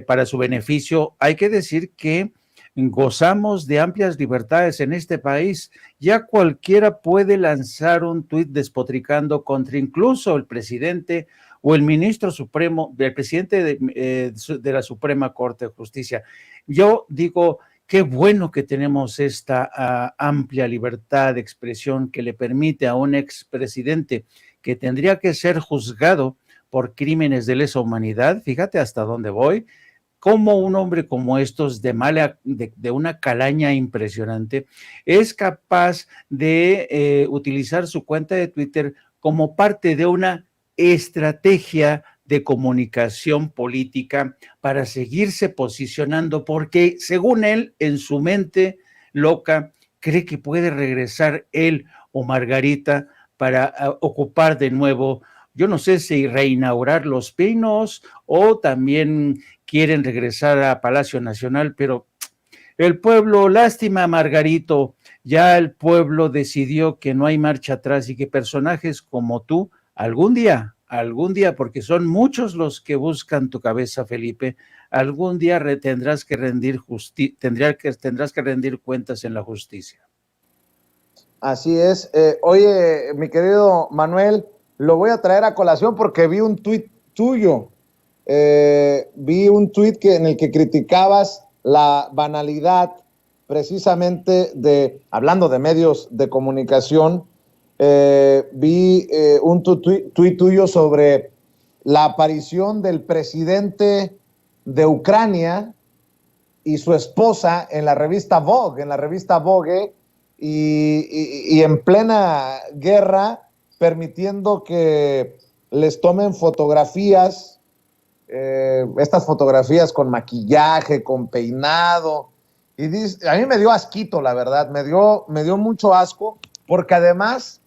para su beneficio hay que decir que gozamos de amplias libertades en este país. Ya cualquiera puede lanzar un tuit despotricando contra incluso el presidente o el ministro supremo, el presidente de la Suprema Corte de Justicia. Yo digo, qué bueno que tenemos esta amplia libertad de expresión que le permite a un expresidente que tendría que ser juzgado por crímenes de lesa humanidad, fíjate hasta dónde voy, cómo un hombre como estos de una calaña impresionante es capaz de utilizar su cuenta de Twitter como parte de una estrategia de comunicación política para seguirse posicionando, porque según él, en su mente loca, cree que puede regresar él o Margarita para ocupar de nuevo, yo no sé si reinaugurar Los Pinos o también quieren regresar a Palacio Nacional, pero el pueblo, lástima Margarito, ya el pueblo decidió que no hay marcha atrás y que personajes como tú, algún día, porque son muchos los que buscan tu cabeza, Felipe, algún día tendrás que rendir cuentas en la justicia. Así es. Oye, mi querido Manuel, lo voy a traer a colación porque vi un tuit tuyo. Vi un tuit en el que criticabas la banalidad precisamente hablando de medios de comunicación, vi un tuit tuyo sobre la aparición del presidente de Ucrania y su esposa en la revista Vogue, y en plena guerra, permitiendo que les tomen fotografías, estas fotografías con maquillaje, con peinado, y a mí me dio asquito, la verdad, me dio mucho asco, porque además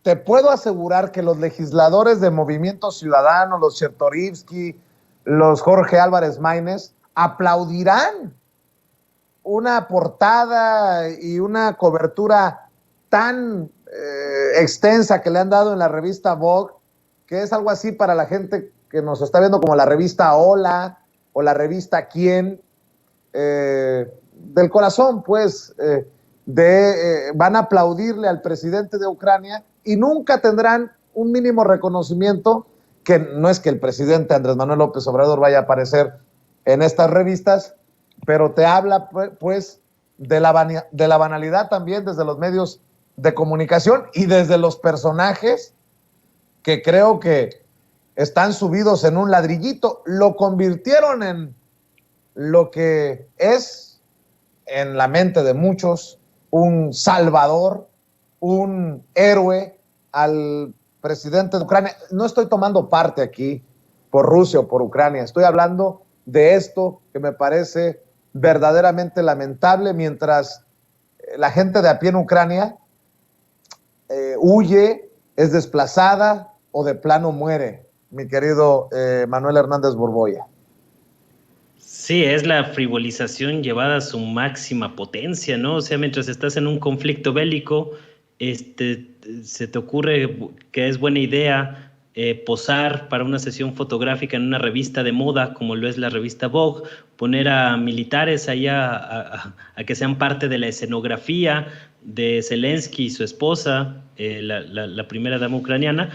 te puedo asegurar que los legisladores de Movimiento Ciudadano, los Chertorivsky, los Jorge Álvarez Maínez, aplaudirán una portada y una cobertura tan extensa que le han dado en la revista Vogue, que es algo así para la gente que nos está viendo como la revista Hola o la revista Quién, del corazón, pues, van a aplaudirle al presidente de Ucrania y nunca tendrán un mínimo reconocimiento, que no es que el presidente Andrés Manuel López Obrador vaya a aparecer en estas revistas, pero te habla, pues, de la banalidad también desde los medios de comunicación y desde los personajes que creo que están subidos en un ladrillito. Lo convirtieron en lo que es, en la mente de muchos, un salvador, un héroe al presidente de Ucrania. No estoy tomando parte aquí por Rusia o por Ucrania, estoy hablando de esto que me parece verdaderamente lamentable, mientras la gente de a pie en Ucrania huye, es desplazada o de plano muere, mi querido Manuel Hernández Borboya. Sí, es la frivolización llevada a su máxima potencia, ¿no? O sea, mientras estás en un conflicto bélico, se te ocurre que es buena idea posar para una sesión fotográfica en una revista de moda, como lo es la revista Vogue, poner a militares allá a que sean parte de la escenografía de Zelensky y su esposa, la primera dama ucraniana,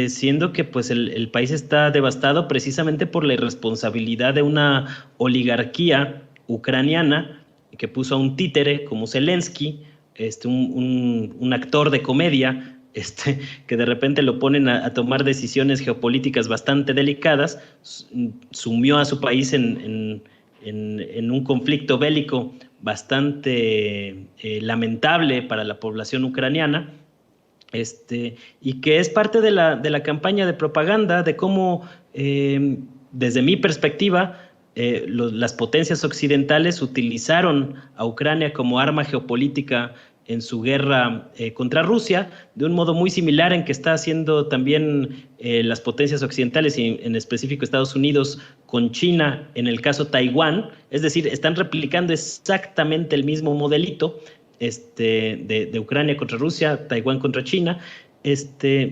siendo que pues el país está devastado precisamente por la irresponsabilidad de una oligarquía ucraniana que puso a un títere como Zelensky, un actor de comedia, que de repente lo ponen a tomar decisiones geopolíticas bastante delicadas, sumió a su país en un conflicto bélico bastante lamentable para la población ucraniana, y que es parte de la campaña de propaganda de cómo, desde mi perspectiva, las potencias occidentales utilizaron a Ucrania como arma geopolítica en su guerra contra Rusia, de un modo muy similar en que está haciendo también las potencias occidentales, y en específico Estados Unidos, con China en el caso Taiwán. Es decir, están replicando exactamente el mismo modelito de Ucrania contra Rusia, Taiwán contra China,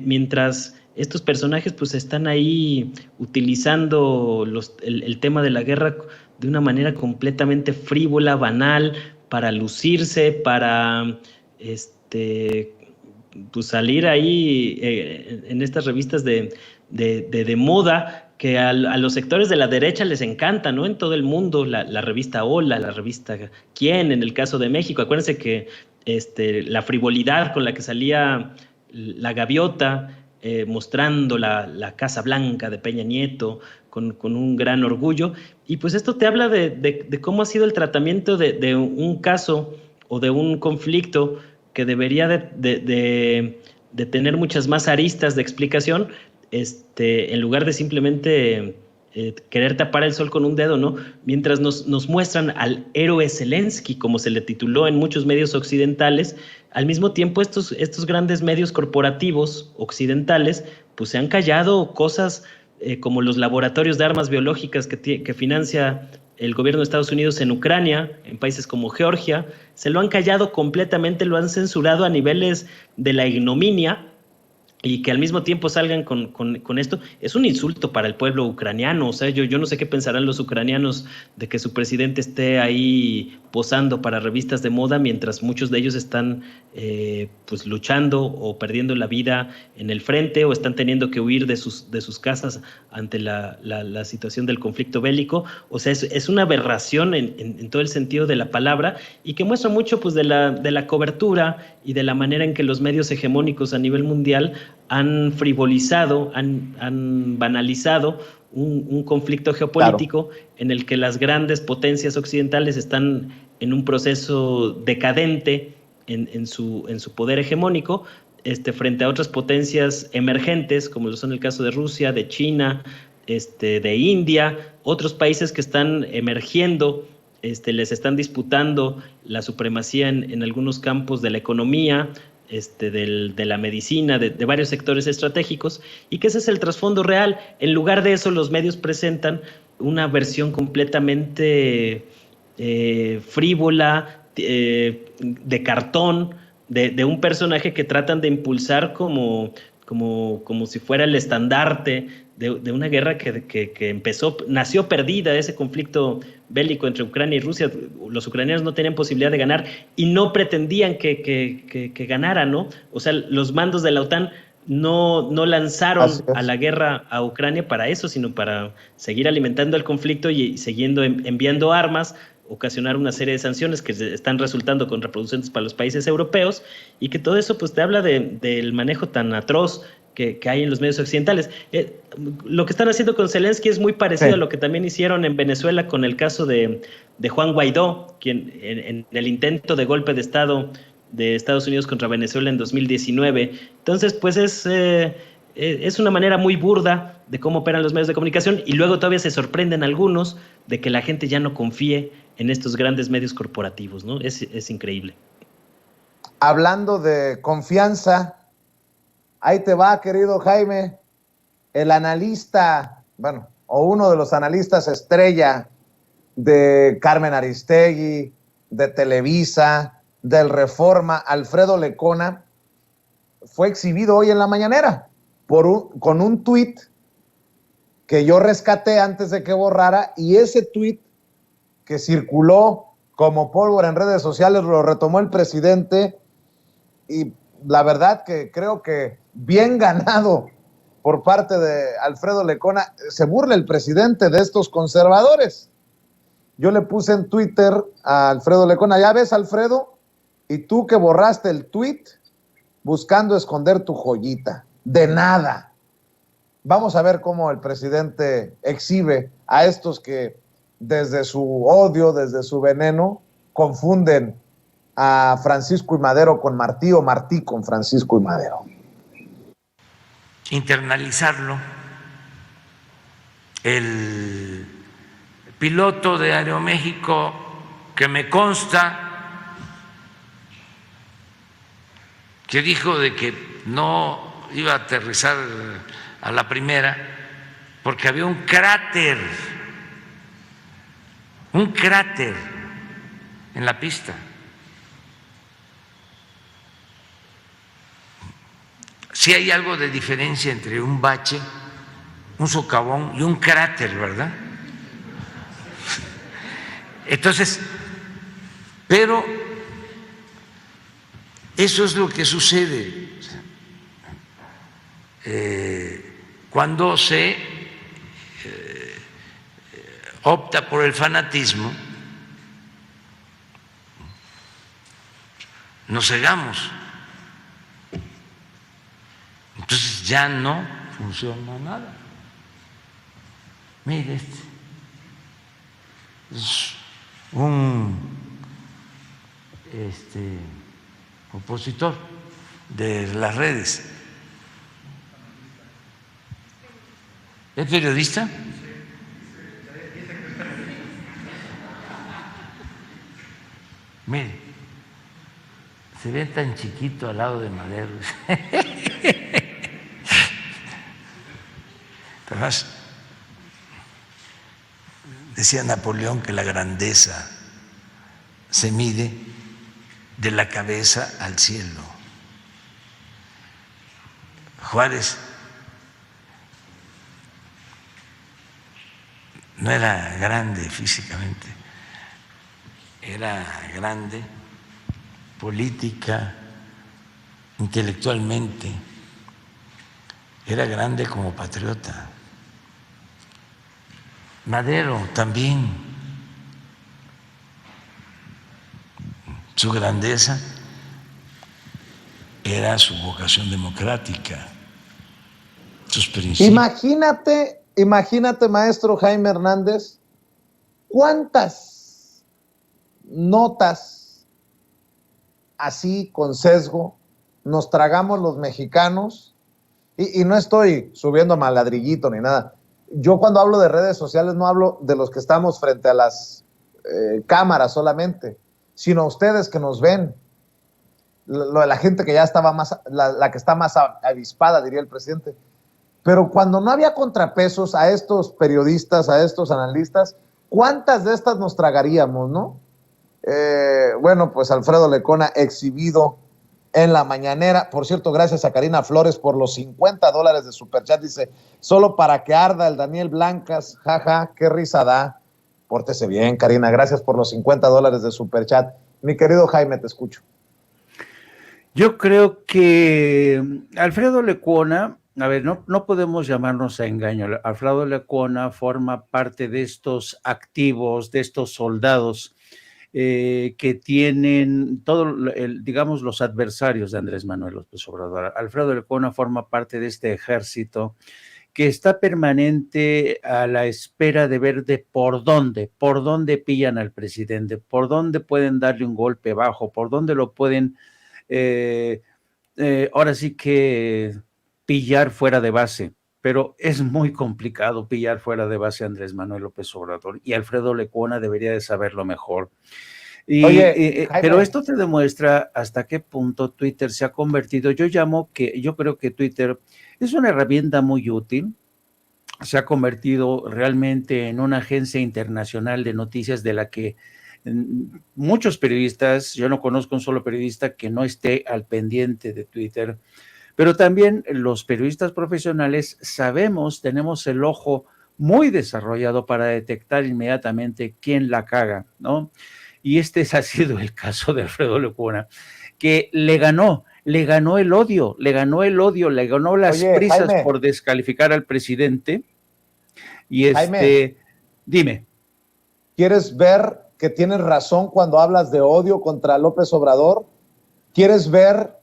mientras estos personajes pues están ahí utilizando el tema de la guerra de una manera completamente frívola, banal, para lucirse, para pues salir ahí en estas revistas de moda, que a los sectores de la derecha les encanta, ¿no? En todo el mundo, la revista Hola, la revista Quién, en el caso de México. Acuérdense que la frivolidad con la que salía la gaviota, mostrando la Casa Blanca de Peña Nieto con un gran orgullo. Y pues esto te habla de cómo ha sido el tratamiento de un caso o de un conflicto que debería de tener muchas más aristas de explicación, en lugar de simplemente querer tapar el sol con un dedo, ¿no? Mientras nos muestran al héroe Zelensky, como se le tituló en muchos medios occidentales, al mismo tiempo estos grandes medios corporativos occidentales pues se han callado cosas como los laboratorios de armas biológicas que financia el gobierno de Estados Unidos en Ucrania, en países como Georgia. Se lo han callado completamente, lo han censurado a niveles de la ignominia, y que al mismo tiempo salgan con esto, es un insulto para el pueblo ucraniano. O sea, yo no sé qué pensarán los ucranianos de que su presidente esté ahí posando para revistas de moda, mientras muchos de ellos están pues luchando o perdiendo la vida en el frente, o están teniendo que huir de sus casas ante la situación del conflicto bélico. O sea, es una aberración en todo el sentido de la palabra, y que muestra mucho pues de la cobertura y de la manera en que los medios hegemónicos a nivel mundial han frivolizado, han banalizado un conflicto geopolítico, claro, en el que las grandes potencias occidentales están en un proceso decadente en su poder hegemónico, frente a otras potencias emergentes, como lo son el caso de Rusia, de China, de India, otros países que están emergiendo, les están disputando la supremacía en algunos campos de la economía, de la medicina, de varios sectores estratégicos, y que ese es el trasfondo real. En lugar de eso, los medios presentan una versión completamente frívola, de cartón, de un personaje que tratan de impulsar como si fuera el estandarte de una guerra que nació perdida, ese conflicto bélico entre Ucrania y Rusia. Los ucranianos no tenían posibilidad de ganar y no pretendían que ganara, ¿no? O sea, los mandos de la OTAN no lanzaron a la guerra a Ucrania para eso, sino para seguir alimentando el conflicto y siguiendo enviando armas, ocasionar una serie de sanciones que están resultando contraproducentes para los países europeos, y que todo eso pues te habla del manejo tan atroz que hay en los medios occidentales. Lo que están haciendo con Zelensky es muy parecido a lo que también hicieron en Venezuela con el caso de Juan Guaidó, quien en el intento de golpe de Estado de Estados Unidos contra Venezuela en 2019. Entonces, pues es una manera muy burda de cómo operan los medios de comunicación, y luego todavía se sorprenden algunos de que la gente ya no confíe en estos grandes medios corporativos, ¿no? Es increíble. Hablando de confianza, ahí te va, querido Jaime, el analista, bueno, o uno de los analistas estrella de Carmen Aristegui, de Televisa, del Reforma, Alfredo Lecona, fue exhibido hoy en la mañanera con un tuit que yo rescaté antes de que borrara, y ese tuit que circuló como pólvora en redes sociales lo retomó el presidente, y la verdad que creo que bien ganado por parte de Alfredo Lecona. Se burla el presidente de estos conservadores. Yo le puse en Twitter a Alfredo Lecona: ya ves, Alfredo, y tú que borraste el tuit buscando esconder tu joyita. De nada. Vamos a ver cómo el presidente exhibe a estos que desde su odio, desde su veneno, confunden a Francisco y Madero con Martí, o Martí con Francisco y Madero. Internalizarlo. El piloto de Aeroméxico, que me consta que dijo de que no iba a aterrizar a la primera porque había un cráter en la pista. Sí hay algo de diferencia entre un bache, un socavón y un cráter, ¿verdad? Entonces, pero eso es lo que sucede cuando se opta por el fanatismo. Nos cegamos, entonces ya no funciona nada. Mire, este es un opositor de las redes. ¿Es periodista? Mire, se ve tan chiquito al lado de Madero. Además, decía Napoleón que la grandeza se mide de la cabeza al cielo. Juárez no era grande físicamente, era grande política, intelectualmente, era grande como patriota. Madero también, su grandeza era su vocación democrática, sus principios. Imagínate, maestro Jaime Hernández, cuántas notas así con sesgo nos tragamos los mexicanos, y no estoy subiendo maladrillito ni nada. Yo cuando hablo de redes sociales no hablo de los que estamos frente a las cámaras solamente, sino ustedes que nos ven, la gente que ya estaba más, la que está más avispada, diría el presidente. Pero cuando no había contrapesos a estos periodistas, a estos analistas, ¿cuántas de estas nos tragaríamos, no? Bueno, pues Alfredo Lecona exhibido en la mañanera. Por cierto, gracias a Karina Flores por los $50 de superchat. Dice, solo para que arda el Daniel Blancas, jaja, qué risa da. Pórtese bien, Karina, gracias por los $50 de superchat. Mi querido Jaime, te escucho. Yo creo que Alfredo Lecona, a ver, no podemos llamarnos a engaño. Alfredo Lecona forma parte de estos activos, de estos soldados que tienen digamos, los adversarios de Andrés Manuel López Obrador. Alfredo Lecona forma parte de este ejército que está permanente a la espera de ver por dónde pillan al presidente, por dónde pueden darle un golpe bajo, por dónde lo pueden, ahora sí que pillar fuera de base. Pero es muy complicado pillar fuera de base a Andrés Manuel López Obrador, y Alfredo Lecona debería de saberlo mejor. Pero esto te demuestra hasta qué punto Twitter se ha convertido. Yo creo que Twitter es una herramienta muy útil. Se ha convertido realmente en una agencia internacional de noticias de la que muchos periodistas, yo no conozco un solo periodista que no esté al pendiente de Twitter. Pero también los periodistas profesionales tenemos el ojo muy desarrollado para detectar inmediatamente quién la caga, ¿no? Y ha sido el caso de Alfredo Lecona, que le ganó el odio, le ganó las prisas, Jaime, por descalificar al presidente. Y Jaime, dime. ¿Quieres ver que tienes razón cuando hablas de odio contra López Obrador? ¿Quieres ver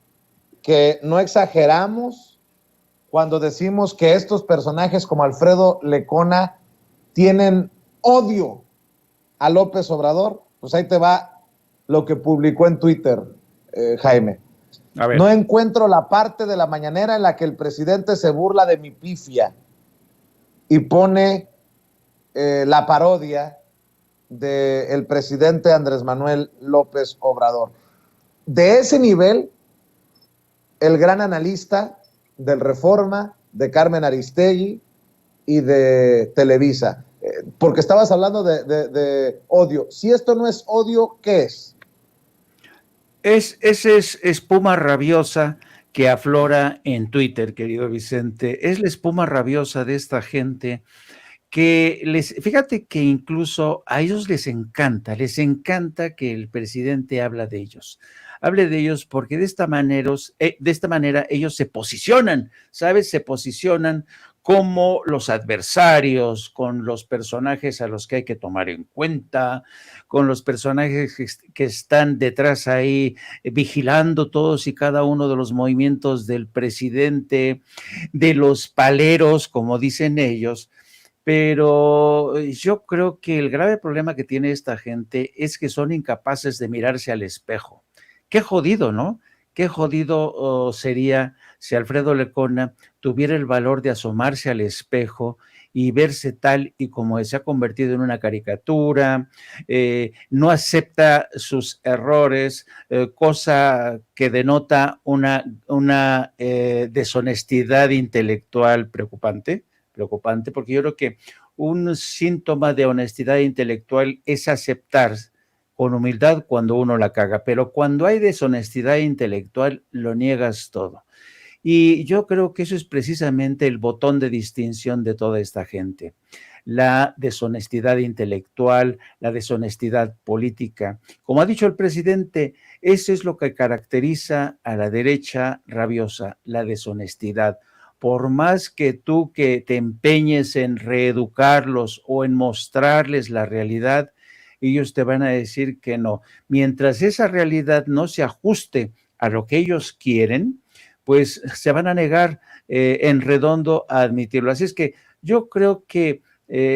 que no exageramos cuando decimos que estos personajes como Alfredo Lecona tienen odio a López Obrador? Pues ahí te va lo que publicó en Twitter, Jaime. A ver. No encuentro la parte de la mañanera en la que el presidente se burla de mi pifia y pone la parodia del presidente Andrés Manuel López Obrador. De ese nivel, el gran analista del Reforma, de Carmen Aristegui y de Televisa. Porque estabas hablando de odio. Si esto no es odio, ¿qué es? Esa es espuma rabiosa que aflora en Twitter, querido Vicente. Es la espuma rabiosa de esta gente fíjate que incluso a ellos les encanta que el presidente hable de ellos porque de esta manera ellos se posicionan, ¿sabes? Se posicionan como los adversarios, con los personajes a los que hay que tomar en cuenta, con los personajes que están detrás ahí vigilando todos y cada uno de los movimientos del presidente, de los paleros, como dicen ellos. Pero yo creo que el grave problema que tiene esta gente es que son incapaces de mirarse al espejo. Qué jodido, ¿no? Qué jodido sería si Alfredo Lecona tuviera el valor de asomarse al espejo y verse tal y como se ha convertido en una caricatura, no acepta sus errores, cosa que denota una deshonestidad intelectual preocupante, porque yo creo que un síntoma de honestidad intelectual es aceptar con humildad cuando uno la caga, pero cuando hay deshonestidad intelectual lo niegas todo. Y yo creo que eso es precisamente el botón de distinción de toda esta gente. La deshonestidad intelectual, la deshonestidad política. Como ha dicho el presidente, eso es lo que caracteriza a la derecha rabiosa, la deshonestidad. Por más que tú que te empeñes en reeducarlos o en mostrarles la realidad, ellos te van a decir que no. Mientras esa realidad no se ajuste a lo que ellos quieren, pues se van a negar en redondo a admitirlo. Así es que yo creo que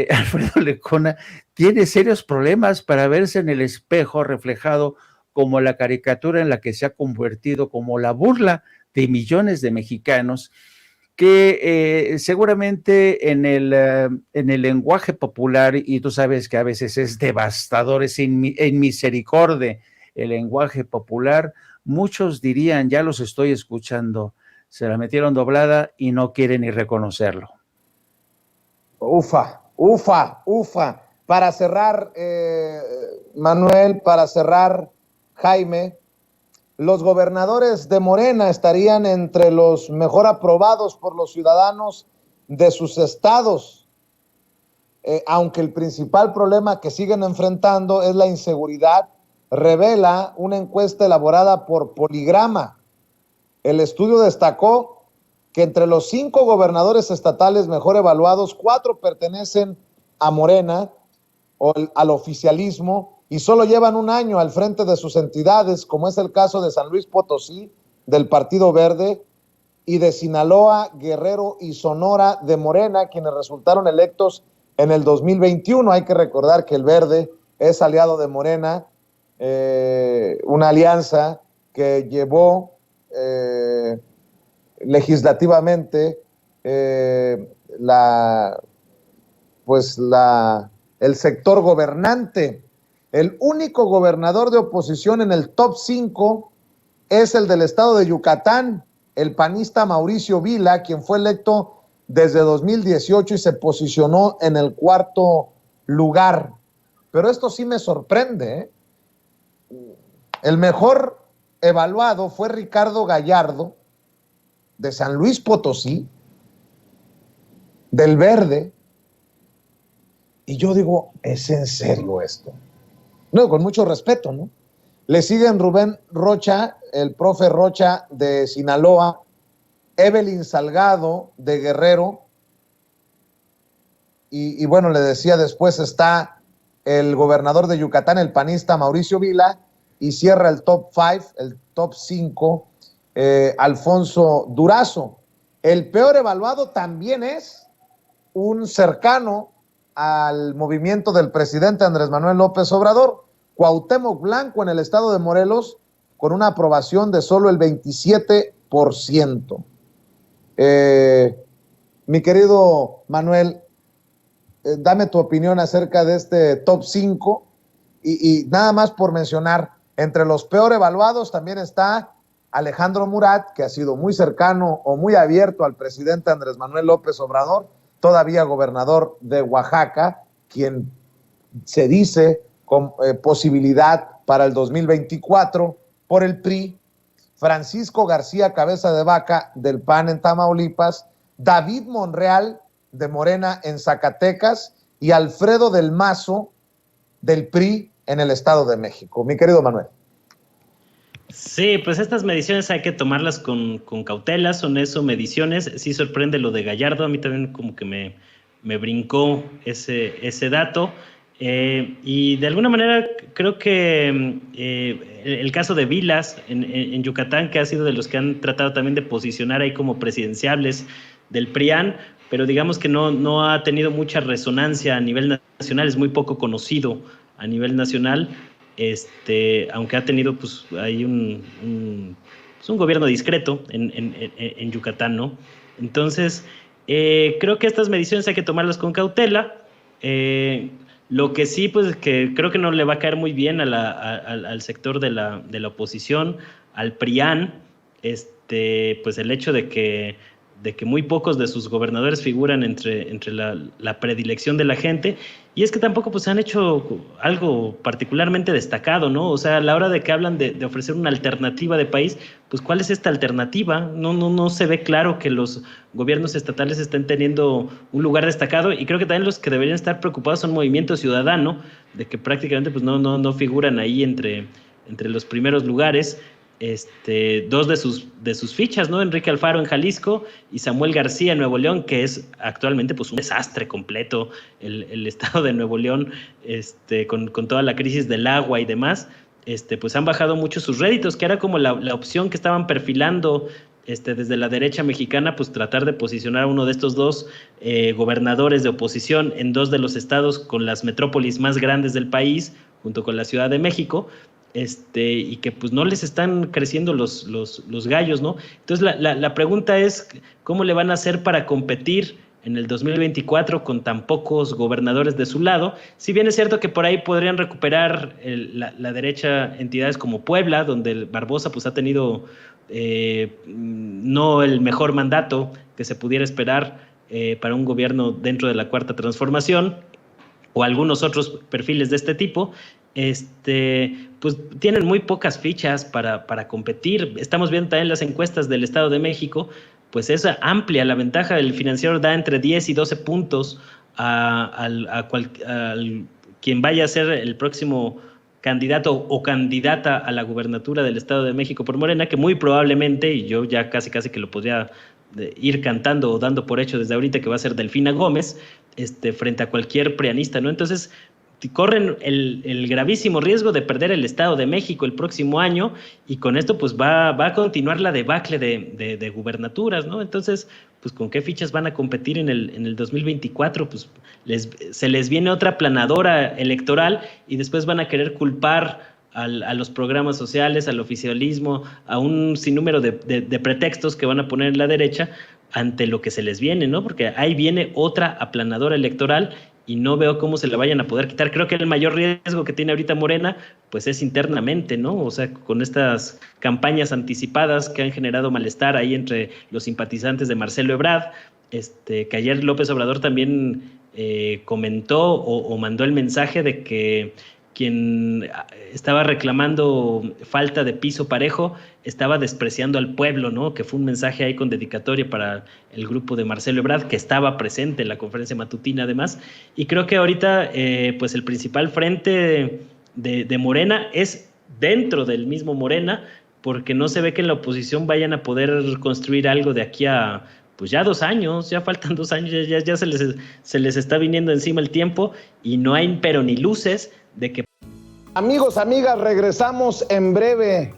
Alfredo Lecona tiene serios problemas para verse en el espejo reflejado como la caricatura en la que se ha convertido, como la burla de millones de mexicanos, que seguramente en el lenguaje popular, y tú sabes que a veces es devastador, es en misericordia el lenguaje popular, muchos dirían, ya los estoy escuchando, se la metieron doblada y no quieren ni reconocerlo. Ufa. Para cerrar, Manuel, para cerrar, Jaime, los gobernadores de Morena estarían entre los mejor aprobados por los ciudadanos de sus estados, aunque el principal problema que siguen enfrentando es la inseguridad, revela una encuesta elaborada por Poligrama. El estudio destacó que entre los 5 gobernadores estatales mejor evaluados, 4 pertenecen a Morena o al oficialismo y solo llevan un año al frente de sus entidades, como es el caso de San Luis Potosí, del Partido Verde, y de Sinaloa, Guerrero y Sonora de Morena, quienes resultaron electos en el 2021. Hay que recordar que el Verde es aliado de Morena, una alianza que llevó legislativamente el sector gobernante. El único gobernador de oposición en el top 5 es el del estado de Yucatán, el panista Mauricio Vila, quien fue electo desde 2018 y se posicionó en el 4º lugar. Pero esto sí me sorprende, ¿eh? El mejor evaluado fue Ricardo Gallardo, de San Luis Potosí, del Verde, y yo digo, ¿es en serio esto? No, con mucho respeto, ¿no? Le siguen Rubén Rocha, el profe Rocha de Sinaloa, Evelyn Salgado de Guerrero, y bueno, le decía, después está el gobernador de Yucatán, el panista Mauricio Vila, y cierra el top 5, el top 5, Alfonso Durazo. El peor evaluado también es un cercano al movimiento del presidente Andrés Manuel López Obrador, Cuauhtémoc Blanco, en el estado de Morelos, con una aprobación de solo el 27%. Mi querido Manuel, dame tu opinión acerca de este top 5 y nada más por mencionar, entre los peor evaluados también está Alejandro Murat, que ha sido muy cercano o muy abierto al presidente Andrés Manuel López Obrador, todavía gobernador de Oaxaca, quien se dice con posibilidad para el 2024 por el PRI, Francisco García Cabeza de Vaca del PAN en Tamaulipas, David Monreal, de Morena en Zacatecas y Alfredo del Mazo del PRI en el Estado de México. Mi querido Manuel. Sí, pues estas mediciones hay que tomarlas con cautela, son eso, mediciones. Sí sorprende lo de Gallardo, a mí también como que me brincó ese dato. Y de alguna manera creo que el caso de Vilas en Yucatán, que ha sido de los que han tratado también de posicionar ahí como presidenciables del PRIAN, pero digamos que no ha tenido mucha resonancia a nivel nacional, es muy poco conocido a nivel nacional. Aunque ha tenido pues ahí un gobierno discreto en Yucatán, ¿no? Entonces, creo que estas mediciones hay que tomarlas con cautela. Lo que sí, pues que creo que no le va a caer muy bien al sector de la oposición, al PRIAN, pues el hecho de que muy pocos de sus gobernadores figuran entre la predilección de la gente, y es que tampoco pues han hecho algo particularmente destacado, ¿no? O sea, a la hora de que hablan de ofrecer una alternativa de país, pues ¿cuál es esta alternativa? No se ve claro que los gobiernos estatales estén teniendo un lugar destacado, y creo que también los que deberían estar preocupados son Movimiento Ciudadano, de que prácticamente pues no figuran ahí entre los primeros lugares. Dos de sus fichas, ¿no? Enrique Alfaro en Jalisco y Samuel García en Nuevo León, que es actualmente pues un desastre completo el estado de Nuevo León, con toda la crisis del agua y demás. Pues han bajado mucho sus réditos, que era como la opción que estaban perfilando desde la derecha mexicana, pues tratar de posicionar a uno de estos dos gobernadores de oposición en dos de los estados con las metrópolis más grandes del país, junto con la Ciudad de México. Y que pues no les están creciendo los gallos, ¿no? Entonces la pregunta es, ¿cómo le van a hacer para competir en el 2024 con tan pocos gobernadores de su lado? Si bien es cierto que por ahí podrían recuperar la derecha entidades como Puebla, donde Barbosa pues ha tenido no el mejor mandato que se pudiera esperar para un gobierno dentro de la Cuarta Transformación, o algunos otros perfiles de este tipo, pues tienen muy pocas fichas para competir. Estamos viendo también las encuestas del Estado de México, pues es amplia la ventaja. El Financiero da entre 10 y 12 puntos a quien vaya a ser el próximo candidato o candidata a la gubernatura del Estado de México por Morena, que muy probablemente, y yo ya casi que lo podría ir cantando o dando por hecho desde ahorita, que va a ser Delfina Gómez, frente a cualquier prianista, ¿no? Entonces corren el gravísimo riesgo de perder el Estado de México el próximo año, y con esto pues va a continuar la debacle de gubernaturas, ¿no? Entonces, pues ¿con qué fichas van a competir en el 2024? Pues se les viene otra aplanadora electoral, y después van a querer culpar a los programas sociales, al oficialismo, a un sinnúmero de pretextos que van a poner en la derecha ante lo que se les viene, ¿no? Porque ahí viene otra aplanadora electoral, y no veo cómo se la vayan a poder quitar. Creo que el mayor riesgo que tiene ahorita Morena, pues es internamente, ¿no? O sea, con estas campañas anticipadas que han generado malestar ahí entre los simpatizantes de Marcelo Ebrard, que ayer López Obrador también comentó o mandó el mensaje de que quien estaba reclamando falta de piso parejo estaba despreciando al pueblo, ¿no? Que fue un mensaje ahí con dedicatoria para el grupo de Marcelo Ebrard, que estaba presente en la conferencia matutina además. Y creo que ahorita pues el principal frente de Morena es dentro del mismo Morena, porque no se ve que en la oposición vayan a poder construir algo de aquí a pues ya 2 años, ya faltan 2 años, ya se les está viniendo encima el tiempo, y no hay pero ni luces de que... Amigos, amigas, regresamos en breve,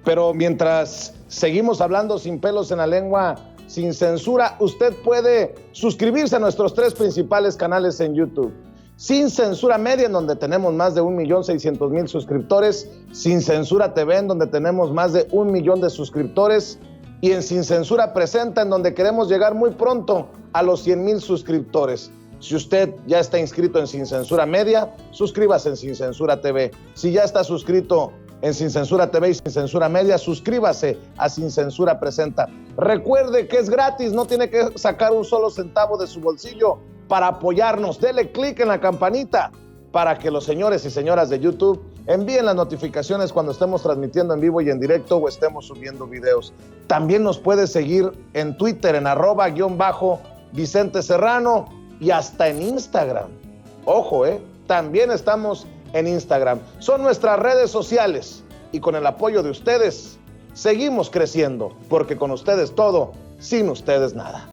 pero mientras seguimos hablando sin pelos en la lengua, sin censura, usted puede suscribirse a nuestros 3 principales canales en YouTube. Sin Censura Media, en donde tenemos más de 1,600,000 suscriptores, Sin Censura TV, en donde tenemos más de 1 millón de suscriptores, y en Sin Censura Presenta, en donde queremos llegar muy pronto a los 100,000 suscriptores. Si usted ya está inscrito en Sin Censura Media, suscríbase en Sin Censura TV. Si ya está suscrito en Sin Censura TV y Sin Censura Media, suscríbase a Sin Censura Presenta. Recuerde que es gratis, no tiene que sacar un solo centavo de su bolsillo para apoyarnos. Dele clic en la campanita para que los señores y señoras de YouTube envíen las notificaciones cuando estemos transmitiendo en vivo y en directo o estemos subiendo videos. También nos puede seguir en Twitter en @ Vicente Serrano y hasta en Instagram. Ojo, también estamos en Instagram. Son nuestras redes sociales y con el apoyo de ustedes seguimos creciendo, porque con ustedes todo, sin ustedes nada.